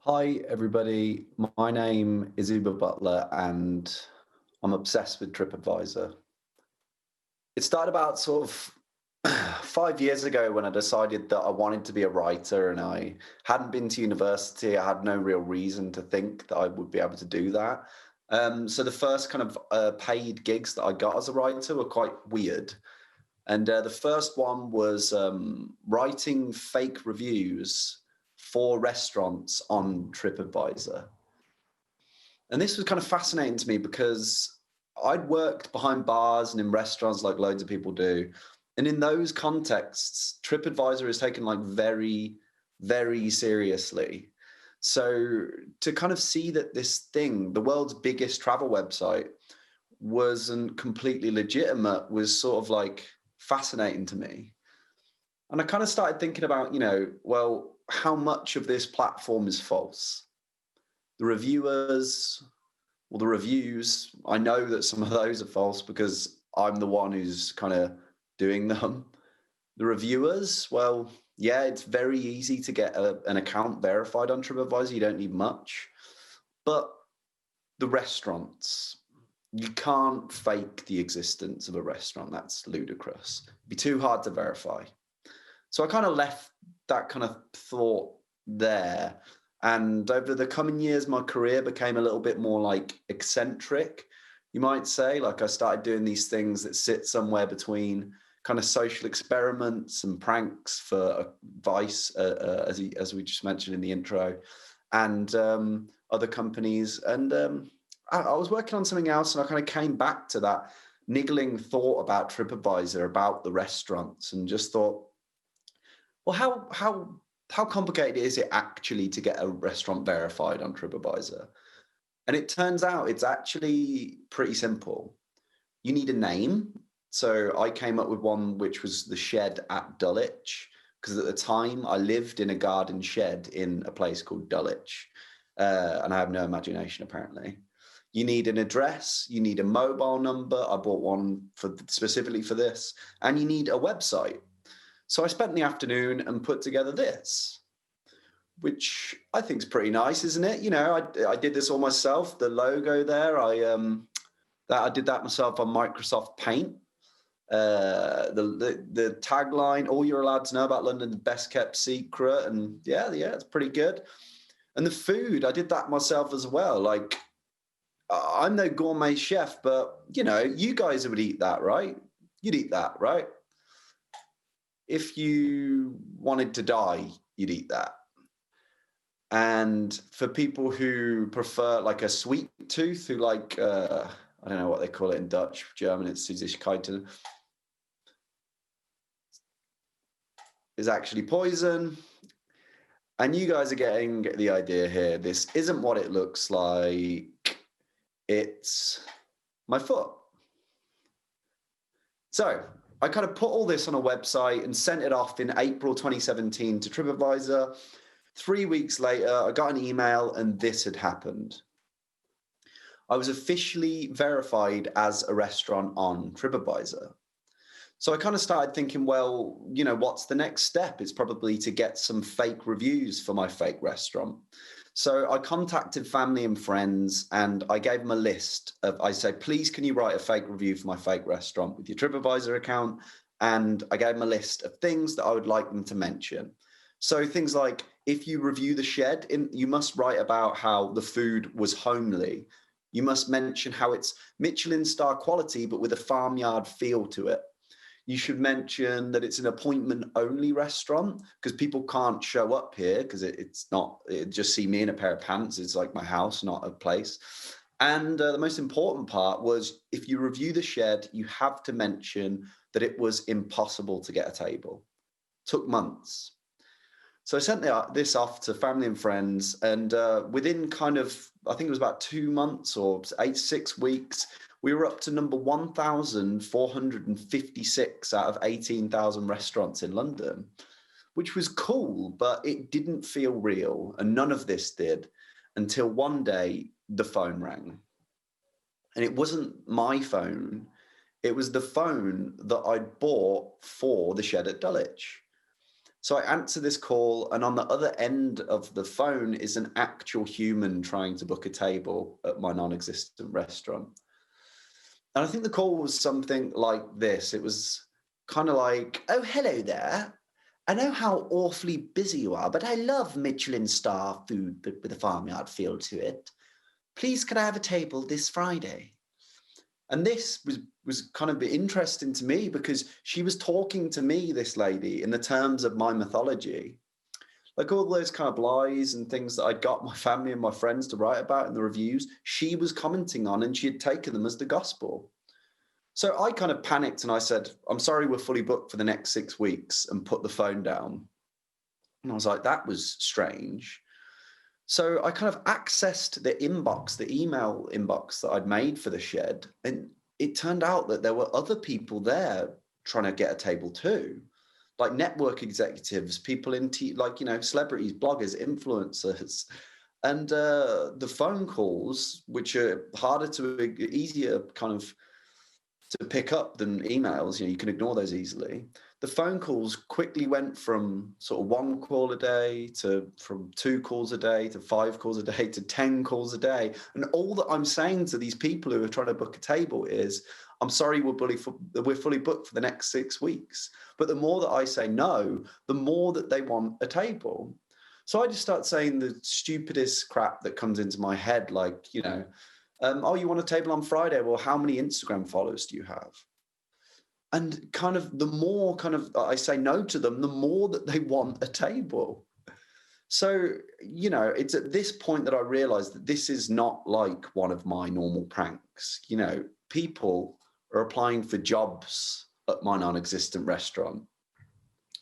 Hi, everybody. My name is Oobah Butler, and I'm obsessed with TripAdvisor. It started about sort of 5 years ago when I decided that I wanted to be a writer, and I hadn't been to university. I had no real reason to think that I would be able to do that. So the first kind of paid gigs that I got as a writer were quite weird. And the first one was writing fake reviews for restaurants on TripAdvisor. And this was kind of fascinating to me because I'd worked behind bars and in restaurants like loads of people do. And in those contexts, TripAdvisor is taken like very, very seriously. So to kind of see that this thing, the world's biggest travel website, wasn't completely legitimate was sort of like fascinating to me. And I kind of started thinking about, you know, well, how much of this platform is false? The reviewers, or the reviews, I know that some of those are false because I'm the one who's kind of doing them. The reviewers, well, yeah, it's very easy to get an account verified on TripAdvisor. You don't need much. But the restaurants, you can't fake the existence of a restaurant. That's ludicrous. It'd be too hard to verify. So I kind of left that kind of thought there. And over the coming years, my career became a little bit more like eccentric, you might say. Like I started doing these things that sit somewhere between kind of social experiments and pranks for Vice, as we just mentioned in the intro, and other companies. And I was working on something else, and I kind of came back to that niggling thought about TripAdvisor, about the restaurants, and just thought, well, how complicated is it actually to get a restaurant verified on TripAdvisor? And it turns out it's actually pretty simple. You need a name. So I came up with one which was the Shed at Dulwich, because at the time I lived in a garden shed in a place called Dulwich, and I have no imagination apparently. You need an address, you need a mobile number. I bought one specifically for this, and you need a website. So I spent the afternoon and put together this, which I think is pretty nice, isn't it? You know, I did this all myself. The logo there, I did that myself on Microsoft Paint. The tagline, all you're allowed to know about London's best kept secret. And yeah, it's pretty good. And the food, I did that myself as well. Like, I'm no gourmet chef, but you know, you guys would eat that, right? You'd eat that, right? If you wanted to die, you'd eat that. And for people who prefer like a sweet tooth, who like, I don't know what they call it in Dutch, German, it's Süßigkeiten, is actually poison. And you guys are getting the idea here. This isn't what it looks like. It's my foot. So I kind of put all this on a website and sent it off in April 2017 to TripAdvisor. 3 weeks later, I got an email and this had happened. I was officially verified as a restaurant on TripAdvisor. So I kind of started thinking, well, you know, what's the next step? It's probably to get some fake reviews for my fake restaurant. So I contacted family and friends and I gave them a list of, I said, please, can you write a fake review for my fake restaurant with your TripAdvisor account? And I gave them a list of things that I would like them to mention. So things like, if you review the shed, you must write about how the food was homely. You must mention how it's Michelin star quality, but with a farmyard feel to it. You should mention that it's an appointment-only restaurant because people can't show up here because it's not, it just see me in a pair of pants. It's like my house, not a place. And the most important part was if you review the shed, you have to mention that it was impossible to get a table. Took months. So I sent this off to family and friends, and within kind of, I think it was about 2 months or 6 weeks, we were up to number 1,456 out of 18,000 restaurants in London, which was cool, but it didn't feel real. And none of this did until one day the phone rang. And it wasn't my phone. It was the phone that I'd bought for the shed at Dulwich. So I answer this call, and on the other end of the phone is an actual human trying to book a table at my non-existent restaurant. And I think the call was something like this. It was kind of like, oh, hello there. I know how awfully busy you are, but I love Michelin star food, but with a farmyard feel to it. Please, could I have a table this Friday? And this was kind of interesting to me because she was talking to me, this lady, in the terms of my mythology. Like all those kind of lies and things that I'd got my family and my friends to write about in the reviews, she was commenting on and she had taken them as the gospel. So I kind of panicked and I said, I'm sorry, we're fully booked for the next 6 weeks, and put the phone down. And I was like, that was strange. So I kind of accessed the inbox, the email inbox that I'd made for the shed. And it turned out that there were other people there trying to get a table too, like network executives, people in like, you know, celebrities, bloggers, influencers. And the phone calls, which are easier kind of to pick up than emails, you know, you can ignore those easily. The phone calls quickly went from sort of 1 call a day to from 2 calls a day to 5 calls a day to 10 calls a day. And all that I'm saying to these people who are trying to book a table is, I'm sorry, we're fully booked for the next 6 weeks. But the more that I say no, the more that they want a table. So I just start saying the stupidest crap that comes into my head, like, you know, oh, you want a table on Friday? Well, how many Instagram followers do you have? And kind of the more kind of I say no to them, the more that they want a table. So, you know, it's at this point that I realized that this is not like one of my normal pranks. You know, people are applying for jobs at my non-existent restaurant.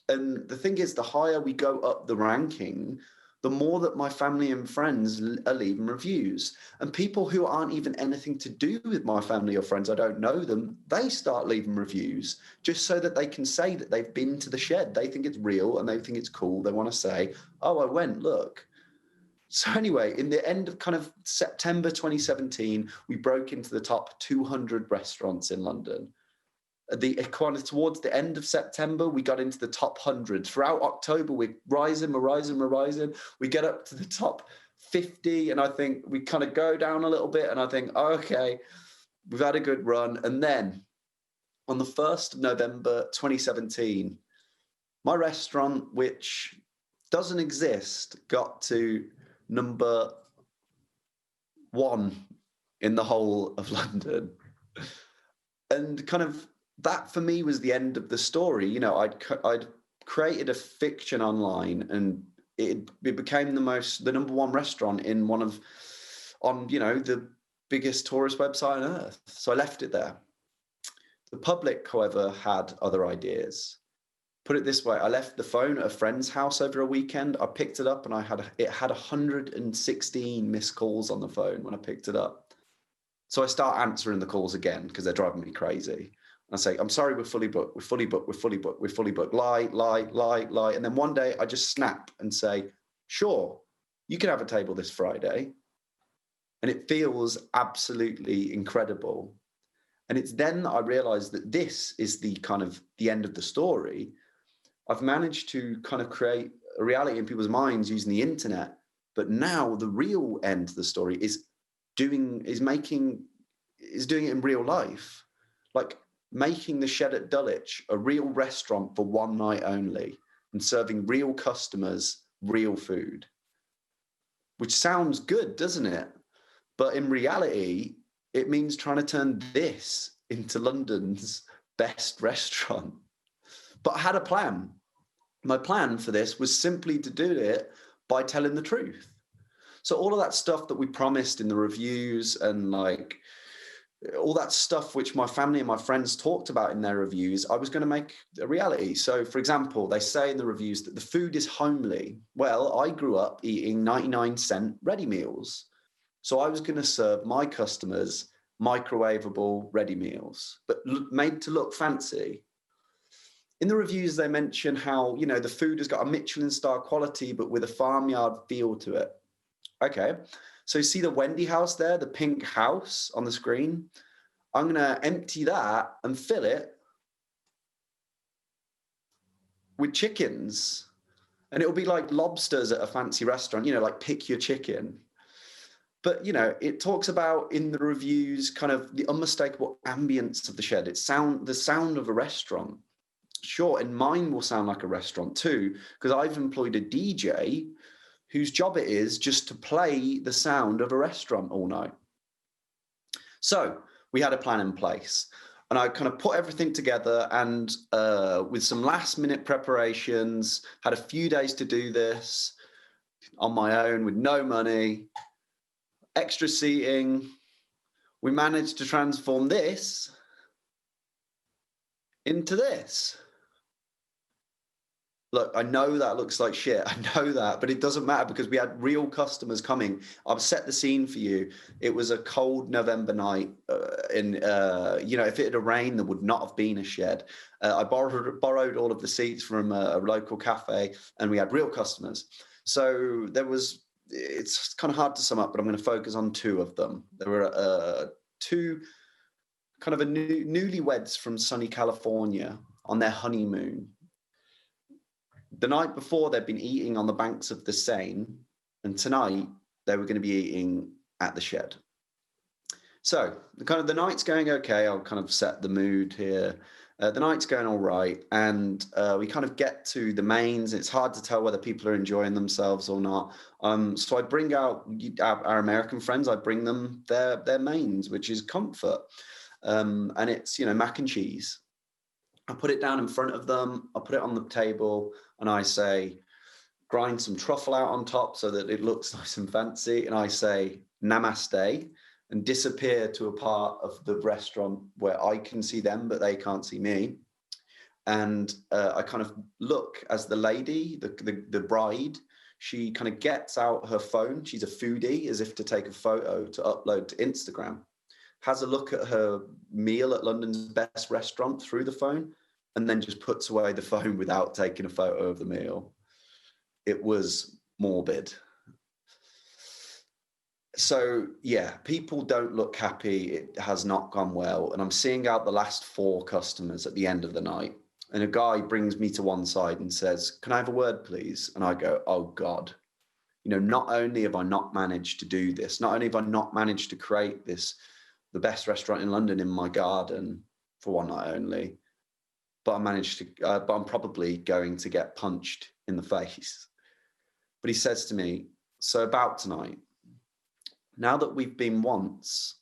And the thing is, the higher we go up the ranking, the more that my family and friends are leaving reviews. And people who aren't even anything to do with my family or friends, I don't know them, they start leaving reviews just so that they can say that they've been to the shed. They think it's real and they think it's cool. They want to say, oh, I went, look. So anyway, in the end of kind of September 2017, we broke into the top 200 restaurants in London. Towards the end of September, we got into the top 100. Throughout October, we're rising. We get up to the top 50, and I think we kind of go down a little bit, and I think, oh, okay, we've had a good run. And then on the 1st of November 2017, my restaurant, which doesn't exist, got to number 1 in the whole of London. And kind of that for me was the end of the story. You know, I'd created a fiction online, and it became the number 1 restaurant on you know, the biggest tourist website on earth. So I left it there. The public, however, had other ideas. put it this way, I left the phone at a friend's house over a weekend. I picked it up and it had 116 missed calls on the phone when I picked it up. So I start answering the calls again because they're driving me crazy. And I say, I'm sorry, we're fully booked, we're fully booked, we're fully booked, we're fully booked. Lie, lie, lie, lie. And then one day I just snap and say, sure, you can have a table this Friday. And it feels absolutely incredible. And it's then that I realized that this is the kind of the end of the story. I've managed to kind of create a reality in people's minds using the internet. But now the real end of the story is doing it in real life. Like making the Shed at Dulwich a real restaurant for one night only and serving real customers real food. Which sounds good, doesn't it? But in reality, it means trying to turn this into London's best restaurant. But I had a plan. My plan for this was simply to do it by telling the truth. So all of that stuff that we promised in the reviews and like all that stuff which my family and my friends talked about in their reviews, I was going to make a reality. So for example, they say in the reviews that the food is homely. Well, I grew up eating 99-cent ready meals. So I was going to serve my customers microwavable ready meals, but made to look fancy. In the reviews, they mention how, you know, the food has got a Michelin star quality, but with a farmyard feel to it. Okay, so you see the Wendy house there, the pink house on the screen? I'm going to empty that and fill it with chickens. And it'll be like lobsters at a fancy restaurant, you know, like pick your chicken. But, you know, it talks about in the reviews kind of the unmistakable ambience of the Shed. It's the sound of a restaurant. Sure, and mine will sound like a restaurant too, because I've employed a DJ whose job it is just to play the sound of a restaurant all night. So we had a plan in place. And I kind of put everything together and with some last minute preparations, had a few days to do this on my own with no money. Extra seating, we managed to transform this into this. Look, I know that looks like shit. I know that, but it doesn't matter because we had real customers coming. I've set the scene for you. It was a cold November night. You know, if it had rained, there would not have been a Shed. I borrowed all of the seats from a local cafe, and we had real customers. So it's kind of hard to sum up, but I'm going to focus on two of them. There were two kind of newlyweds from sunny California on their honeymoon. The night before, they'd been eating on the banks of the Seine, and tonight they were going to be eating at the Shed. So the night's going okay. I'll kind of set the mood here. The night's going all right, and we kind of get to the mains. It's hard to tell whether people are enjoying themselves or not. So I bring out our American friends. I bring them their mains, which is comfort, and it's, you know, mac and cheese. I put it down in front of them. I put it on the table, and I say, grind some truffle out on top so that it looks nice and fancy. And I say, namaste, and disappear to a part of the restaurant where I can see them, but they can't see me. And I kind of look as the lady, the bride, she kind of gets out her phone. She's a foodie, as if to take a photo to upload to Instagram. Has a look at her meal at London's best restaurant through the phone, and then just puts away the phone without taking a photo of the meal. It was morbid. So yeah, people don't look happy. It has not gone well. And I'm seeing out the last 4 customers at the end of the night. And a guy brings me to one side and says, "Can I have a word, please?" And I go, "Oh God, you know, not only have I not managed to do this, not only have I not managed to create this, the best restaurant in London in my garden for one night only, but I'm probably going to get punched in the face." But he says to me, "So about tonight, now that we've been once,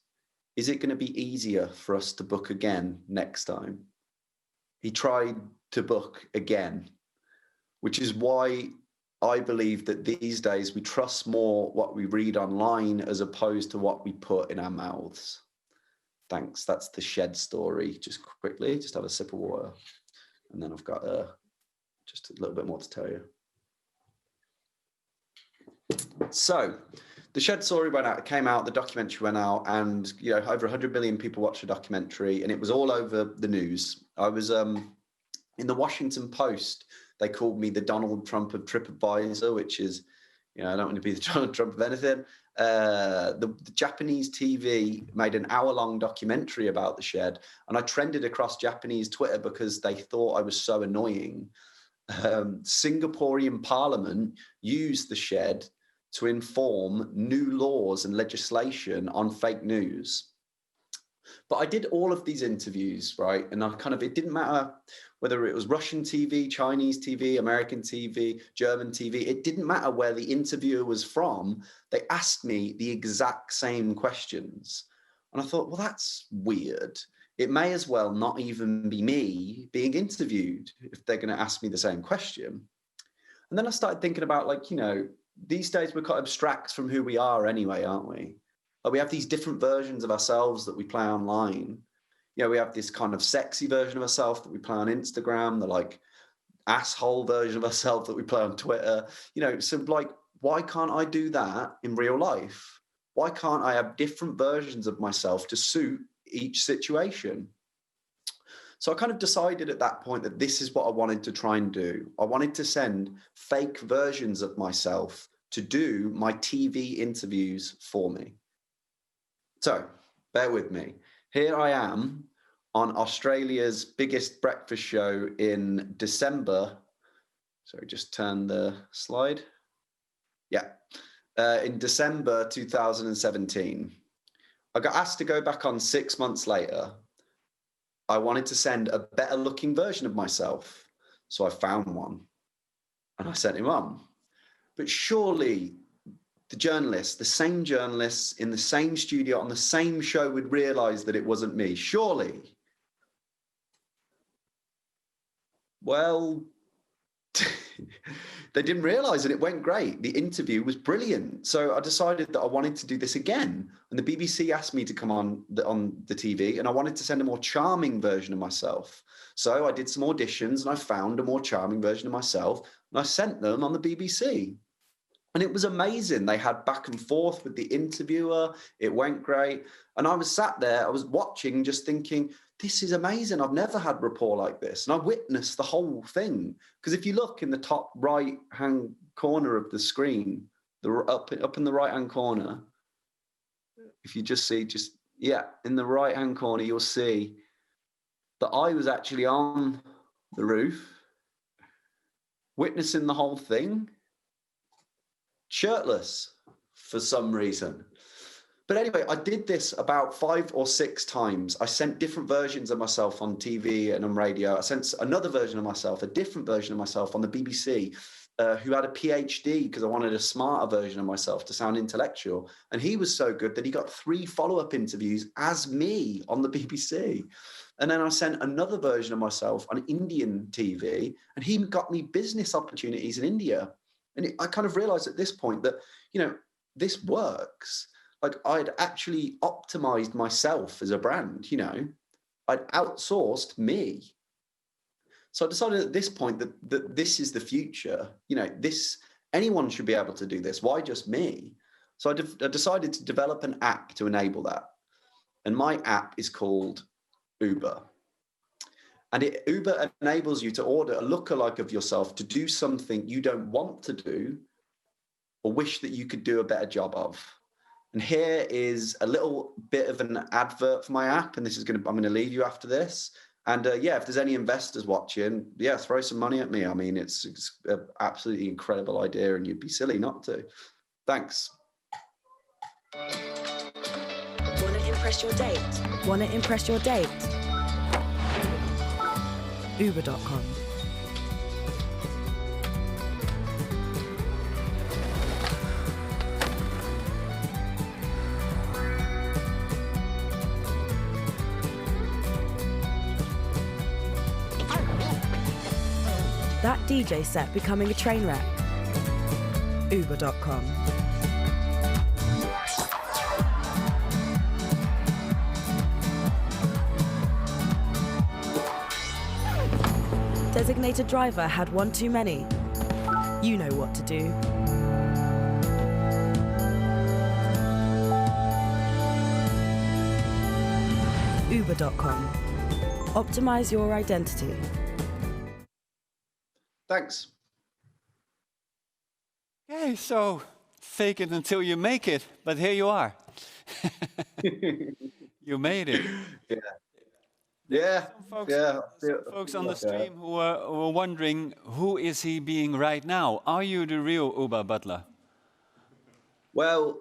is it going to be easier for us to book again next time?" He tried to book again, which is why I believe that these days we trust more what we read online as opposed to what we put in our mouths. Thanks. That's the Shed story. Just quickly, just have a sip of water. And then I've got just a little bit more to tell you. So the Shed story went out, it came out, the documentary went out, and over 100 million people watched the documentary, and it was all over the news. I was in the Washington Post. They called me the Donald Trump of TripAdvisor, which is, I don't want to be the Donald Trump of anything. The Japanese TV made an hour-long documentary about the Shed, and I trended across Japanese Twitter because they thought I was so annoying. Singaporean Parliament used the Shed to inform new laws and legislation on fake news. But I did all of these interviews, right? And it didn't matter whether it was Russian TV, Chinese TV, American TV, German TV. It didn't matter where the interviewer was from. They asked me the exact same questions. And I thought, well, that's weird. It may as well not even be me being interviewed if they're going to ask me the same question. And then I started thinking about, these days we're quite abstract from who we are anyway, aren't we? We have these different versions of ourselves that we play online. We have this kind of sexy version of ourselves that we play on Instagram, the asshole version of ourselves that we play on Twitter. So why can't I do that in real life? Why can't I have different versions of myself to suit each situation? So I kind of decided at that point that this is what I wanted to try and do. I wanted to send fake versions of myself to do my TV interviews for me. So bear with me. Here I am on Australia's biggest breakfast show in December. Sorry, just turn the slide. Yeah. In December 2017. I got asked to go back on 6 months later. I wanted to send a better looking version of myself. So I found one and I sent him on. But surely the same journalists in the same studio on the same show would realize that it wasn't me. Surely. Well, they didn't realize, and it went great. The interview was brilliant. So I decided that I wanted to do this again. And the BBC asked me to come on the TV, and I wanted to send a more charming version of myself. So I did some auditions and I found a more charming version of myself, and I sent them on the BBC. And it was amazing. They had back and forth with the interviewer. It went great. And I was sat there, I was watching, just thinking, this is amazing. I've never had rapport like this. And I witnessed the whole thing. Because if you look in the top right-hand corner of the screen, up in the right-hand corner, if you just see, in the right-hand corner, you'll see that I was actually on the roof, witnessing the whole thing, shirtless for some reason. But anyway, I did this about 5 or 6 times. I sent different versions of myself on TV and on radio. I sent another version of myself, a different version of myself on the BBC, who had a PhD, because I wanted a smarter version of myself to sound intellectual. And he was so good that he got 3 follow-up interviews as me on the BBC. And then I sent another version of myself on Indian TV, and he got me business opportunities in India. And I kind of realized at this point that, this works. Like, I'd actually optimized myself as a brand, I'd outsourced me. So I decided at this point that this is the future. Anyone should be able to do this. Why just me? So I decided to develop an app to enable that. And my app is called Oobah. And Uber enables you to order a lookalike of yourself to do something you don't want to do or wish that you could do a better job of. And here is a little bit of an advert for my app. And I'm going to leave you after this. And if there's any investors watching, throw some money at me. I mean, it's an absolutely incredible idea, and you'd be silly not to. Thanks. Want to impress your date? Want to impress your date? Oobah.com. That DJ set becoming a train wreck. Oobah.com. Designated driver had one too many? You know what to do. Uber.com. Optimize your identity. Thanks. Okay, so fake it until you make it, but here you are. You made it. Yeah. Yeah. Some folks on the stream who are wondering, who is he being right now? Are you the real Oobah Butler? Well,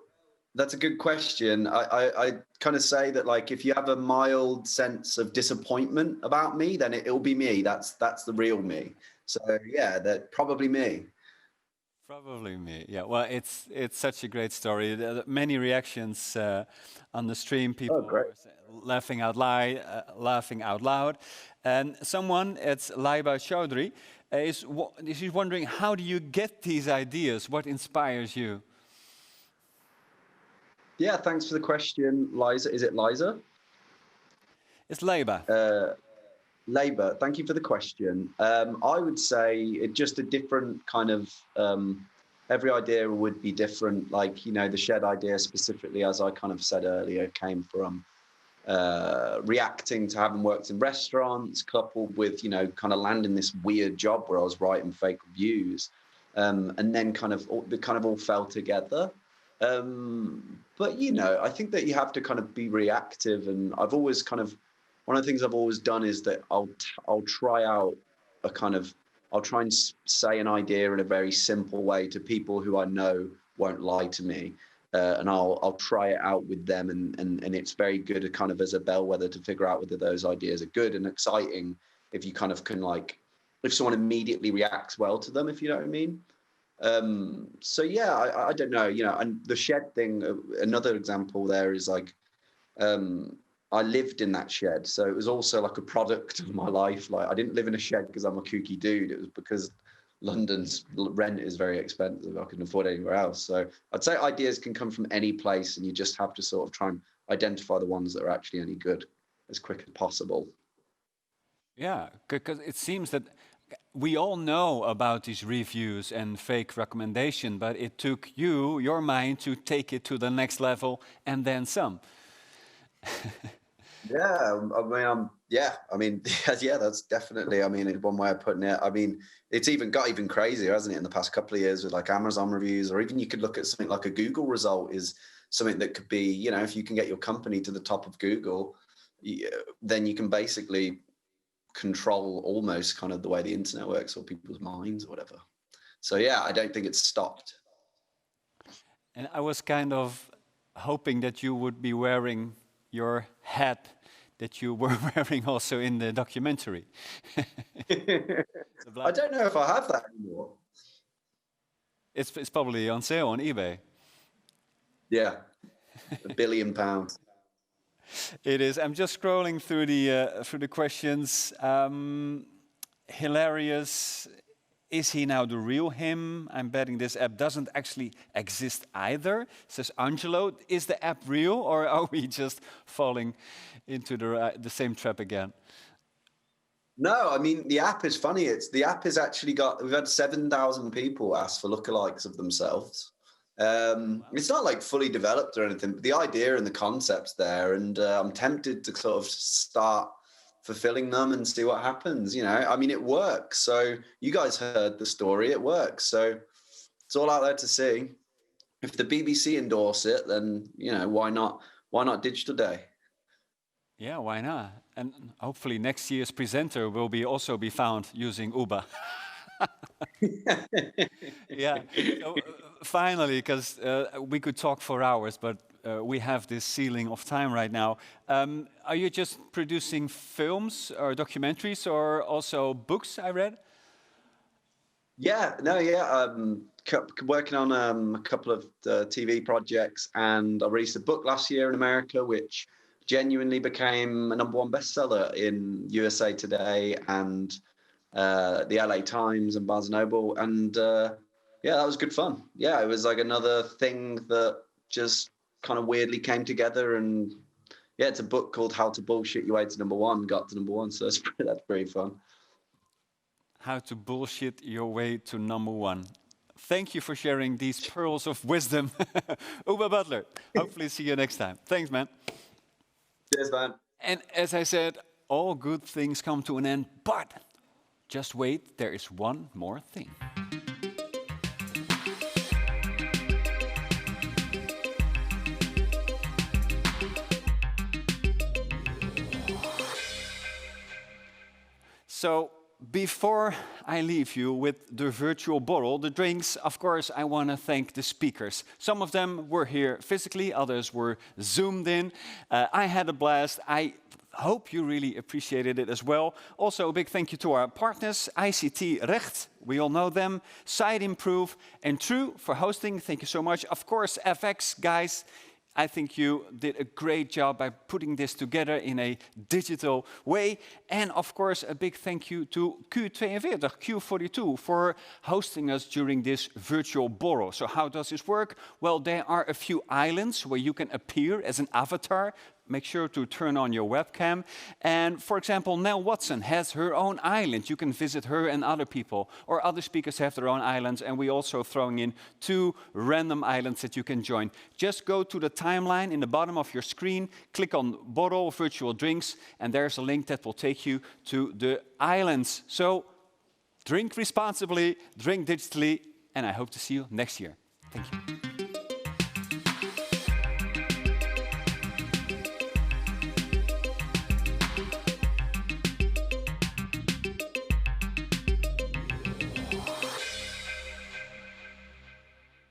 that's a good question. I kind of say that, like, if you have a mild sense of disappointment about me, then it'll be me. That's the real me. So yeah, that probably me. Probably me. Yeah. Well, it's such a great story. There are many reactions on the stream. People are laughing out loud, and someone, it's Laiba Chaudhry, is wondering, how do you get these ideas? What inspires you? Yeah, thanks for the question, Liza. Is it Liza? It's Laiba. Labour, thank you for the question. I would say it's just a different kind of, every idea would be different. Like, you know, the shed idea specifically, as I kind of said earlier, came from reacting to having worked in restaurants, coupled with, you know, kind of landing this weird job where I was writing fake reviews. And then it kind of all fell together. But, you know, I think that you have to kind of be reactive. And I've always kind of, one of the things I've always done is that I'll try and say an idea in a very simple way to people who I know won't lie to me. And I'll try it out with them. And it's very good kind of as a bellwether to figure out whether those ideas are good and exciting. If you kind of can, like, if someone immediately reacts well to them, if you know what I mean. So yeah, I don't know, you know, and the shed thing, another example there is like, I lived in that shed. So it was also like a product of my life. Like, I didn't live in a shed because I'm a kooky dude. It was because London's rent is very expensive. I couldn't afford anywhere else. So I'd say ideas can come from any place, and you just have to sort of try and identify the ones that are actually any good as quick as possible. Yeah, because it seems that we all know about these reviews and fake recommendation, but it took your mind, to take it to the next level and then some. Yeah, that's definitely, I mean, one way of putting it. I mean, it's got even crazier, hasn't it, in the past couple of years with like Amazon reviews, or even you could look at something like a Google result is something that could be, you know, if you can get your company to the top of Google, then you can basically control almost kind of the way the internet works, or people's minds or whatever. So yeah, I don't think it's stopped. And I was kind of hoping that you would be wearing your hat that you were wearing also in the documentary. I don't know if I have that anymore. It's probably on sale on eBay. Yeah, £1 billion. It is. I'm just scrolling through the questions. Hilarious. Is he now the real him? I'm betting this app doesn't actually exist either, says Angelo. Is the app real, or are we just falling into the same trap again? No, I mean, the app is funny. The app has actually we've had 7,000 people ask for lookalikes of themselves. It's not like fully developed or anything, but the idea and the concept's there, and I'm tempted to sort of start fulfilling them and see what happens. You know, I mean, it works. So you guys heard the story, it works. So it's all out there to see. If the BBC endorse it, then, you know, why not Digital Day? Yeah, why not? And hopefully next year's presenter will also be found using Oobah. Yeah. So, finally, because we could talk for hours, but we have this ceiling of time right now. Are you just producing films or documentaries, or also books? I read. Yeah. Working on a couple of TV projects, and I released a book last year in America, which genuinely became a #1 bestseller in USA Today and the LA Times and Barnes & Noble. And yeah, that was good fun. Yeah, it was like another thing that just kind of weirdly came together. And yeah, it's a book called How to Bullshit Your Way to #1, got to #1. So that's pretty fun. how to bullshit your way to #1. Thank you for sharing these pearls of wisdom. Oobah Butler, hopefully see you next time. Thanks, man. Cheers, man. And as I said, all good things come to an end, but just wait, there is one more thing. So before I leave you with the virtual bottle, the drinks, of course, I want to thank the speakers. Some of them were here physically, others were zoomed in. I had a blast. I hope you really appreciated it as well. Also, a big thank you to our partners, ICT Recht, we all know them, Site Improve, and True for hosting. Thank you so much. Of course, FX, guys. I think you did a great job by putting this together in a digital way. And of course, a big thank you to Q42 for hosting us during this virtual borrow. So how does this work? Well, there are a few islands where you can appear as an avatar. Make sure to turn on your webcam. And for example, Nell Watson has her own island. You can visit her and other people. Or other speakers have their own islands. And we also throwing in 2 random islands that you can join. Just go to the timeline in the bottom of your screen, click on Bottle Virtual Drinks, and there's a link that will take you to the islands. So drink responsibly, drink digitally, and I hope to see you next year. Thank you.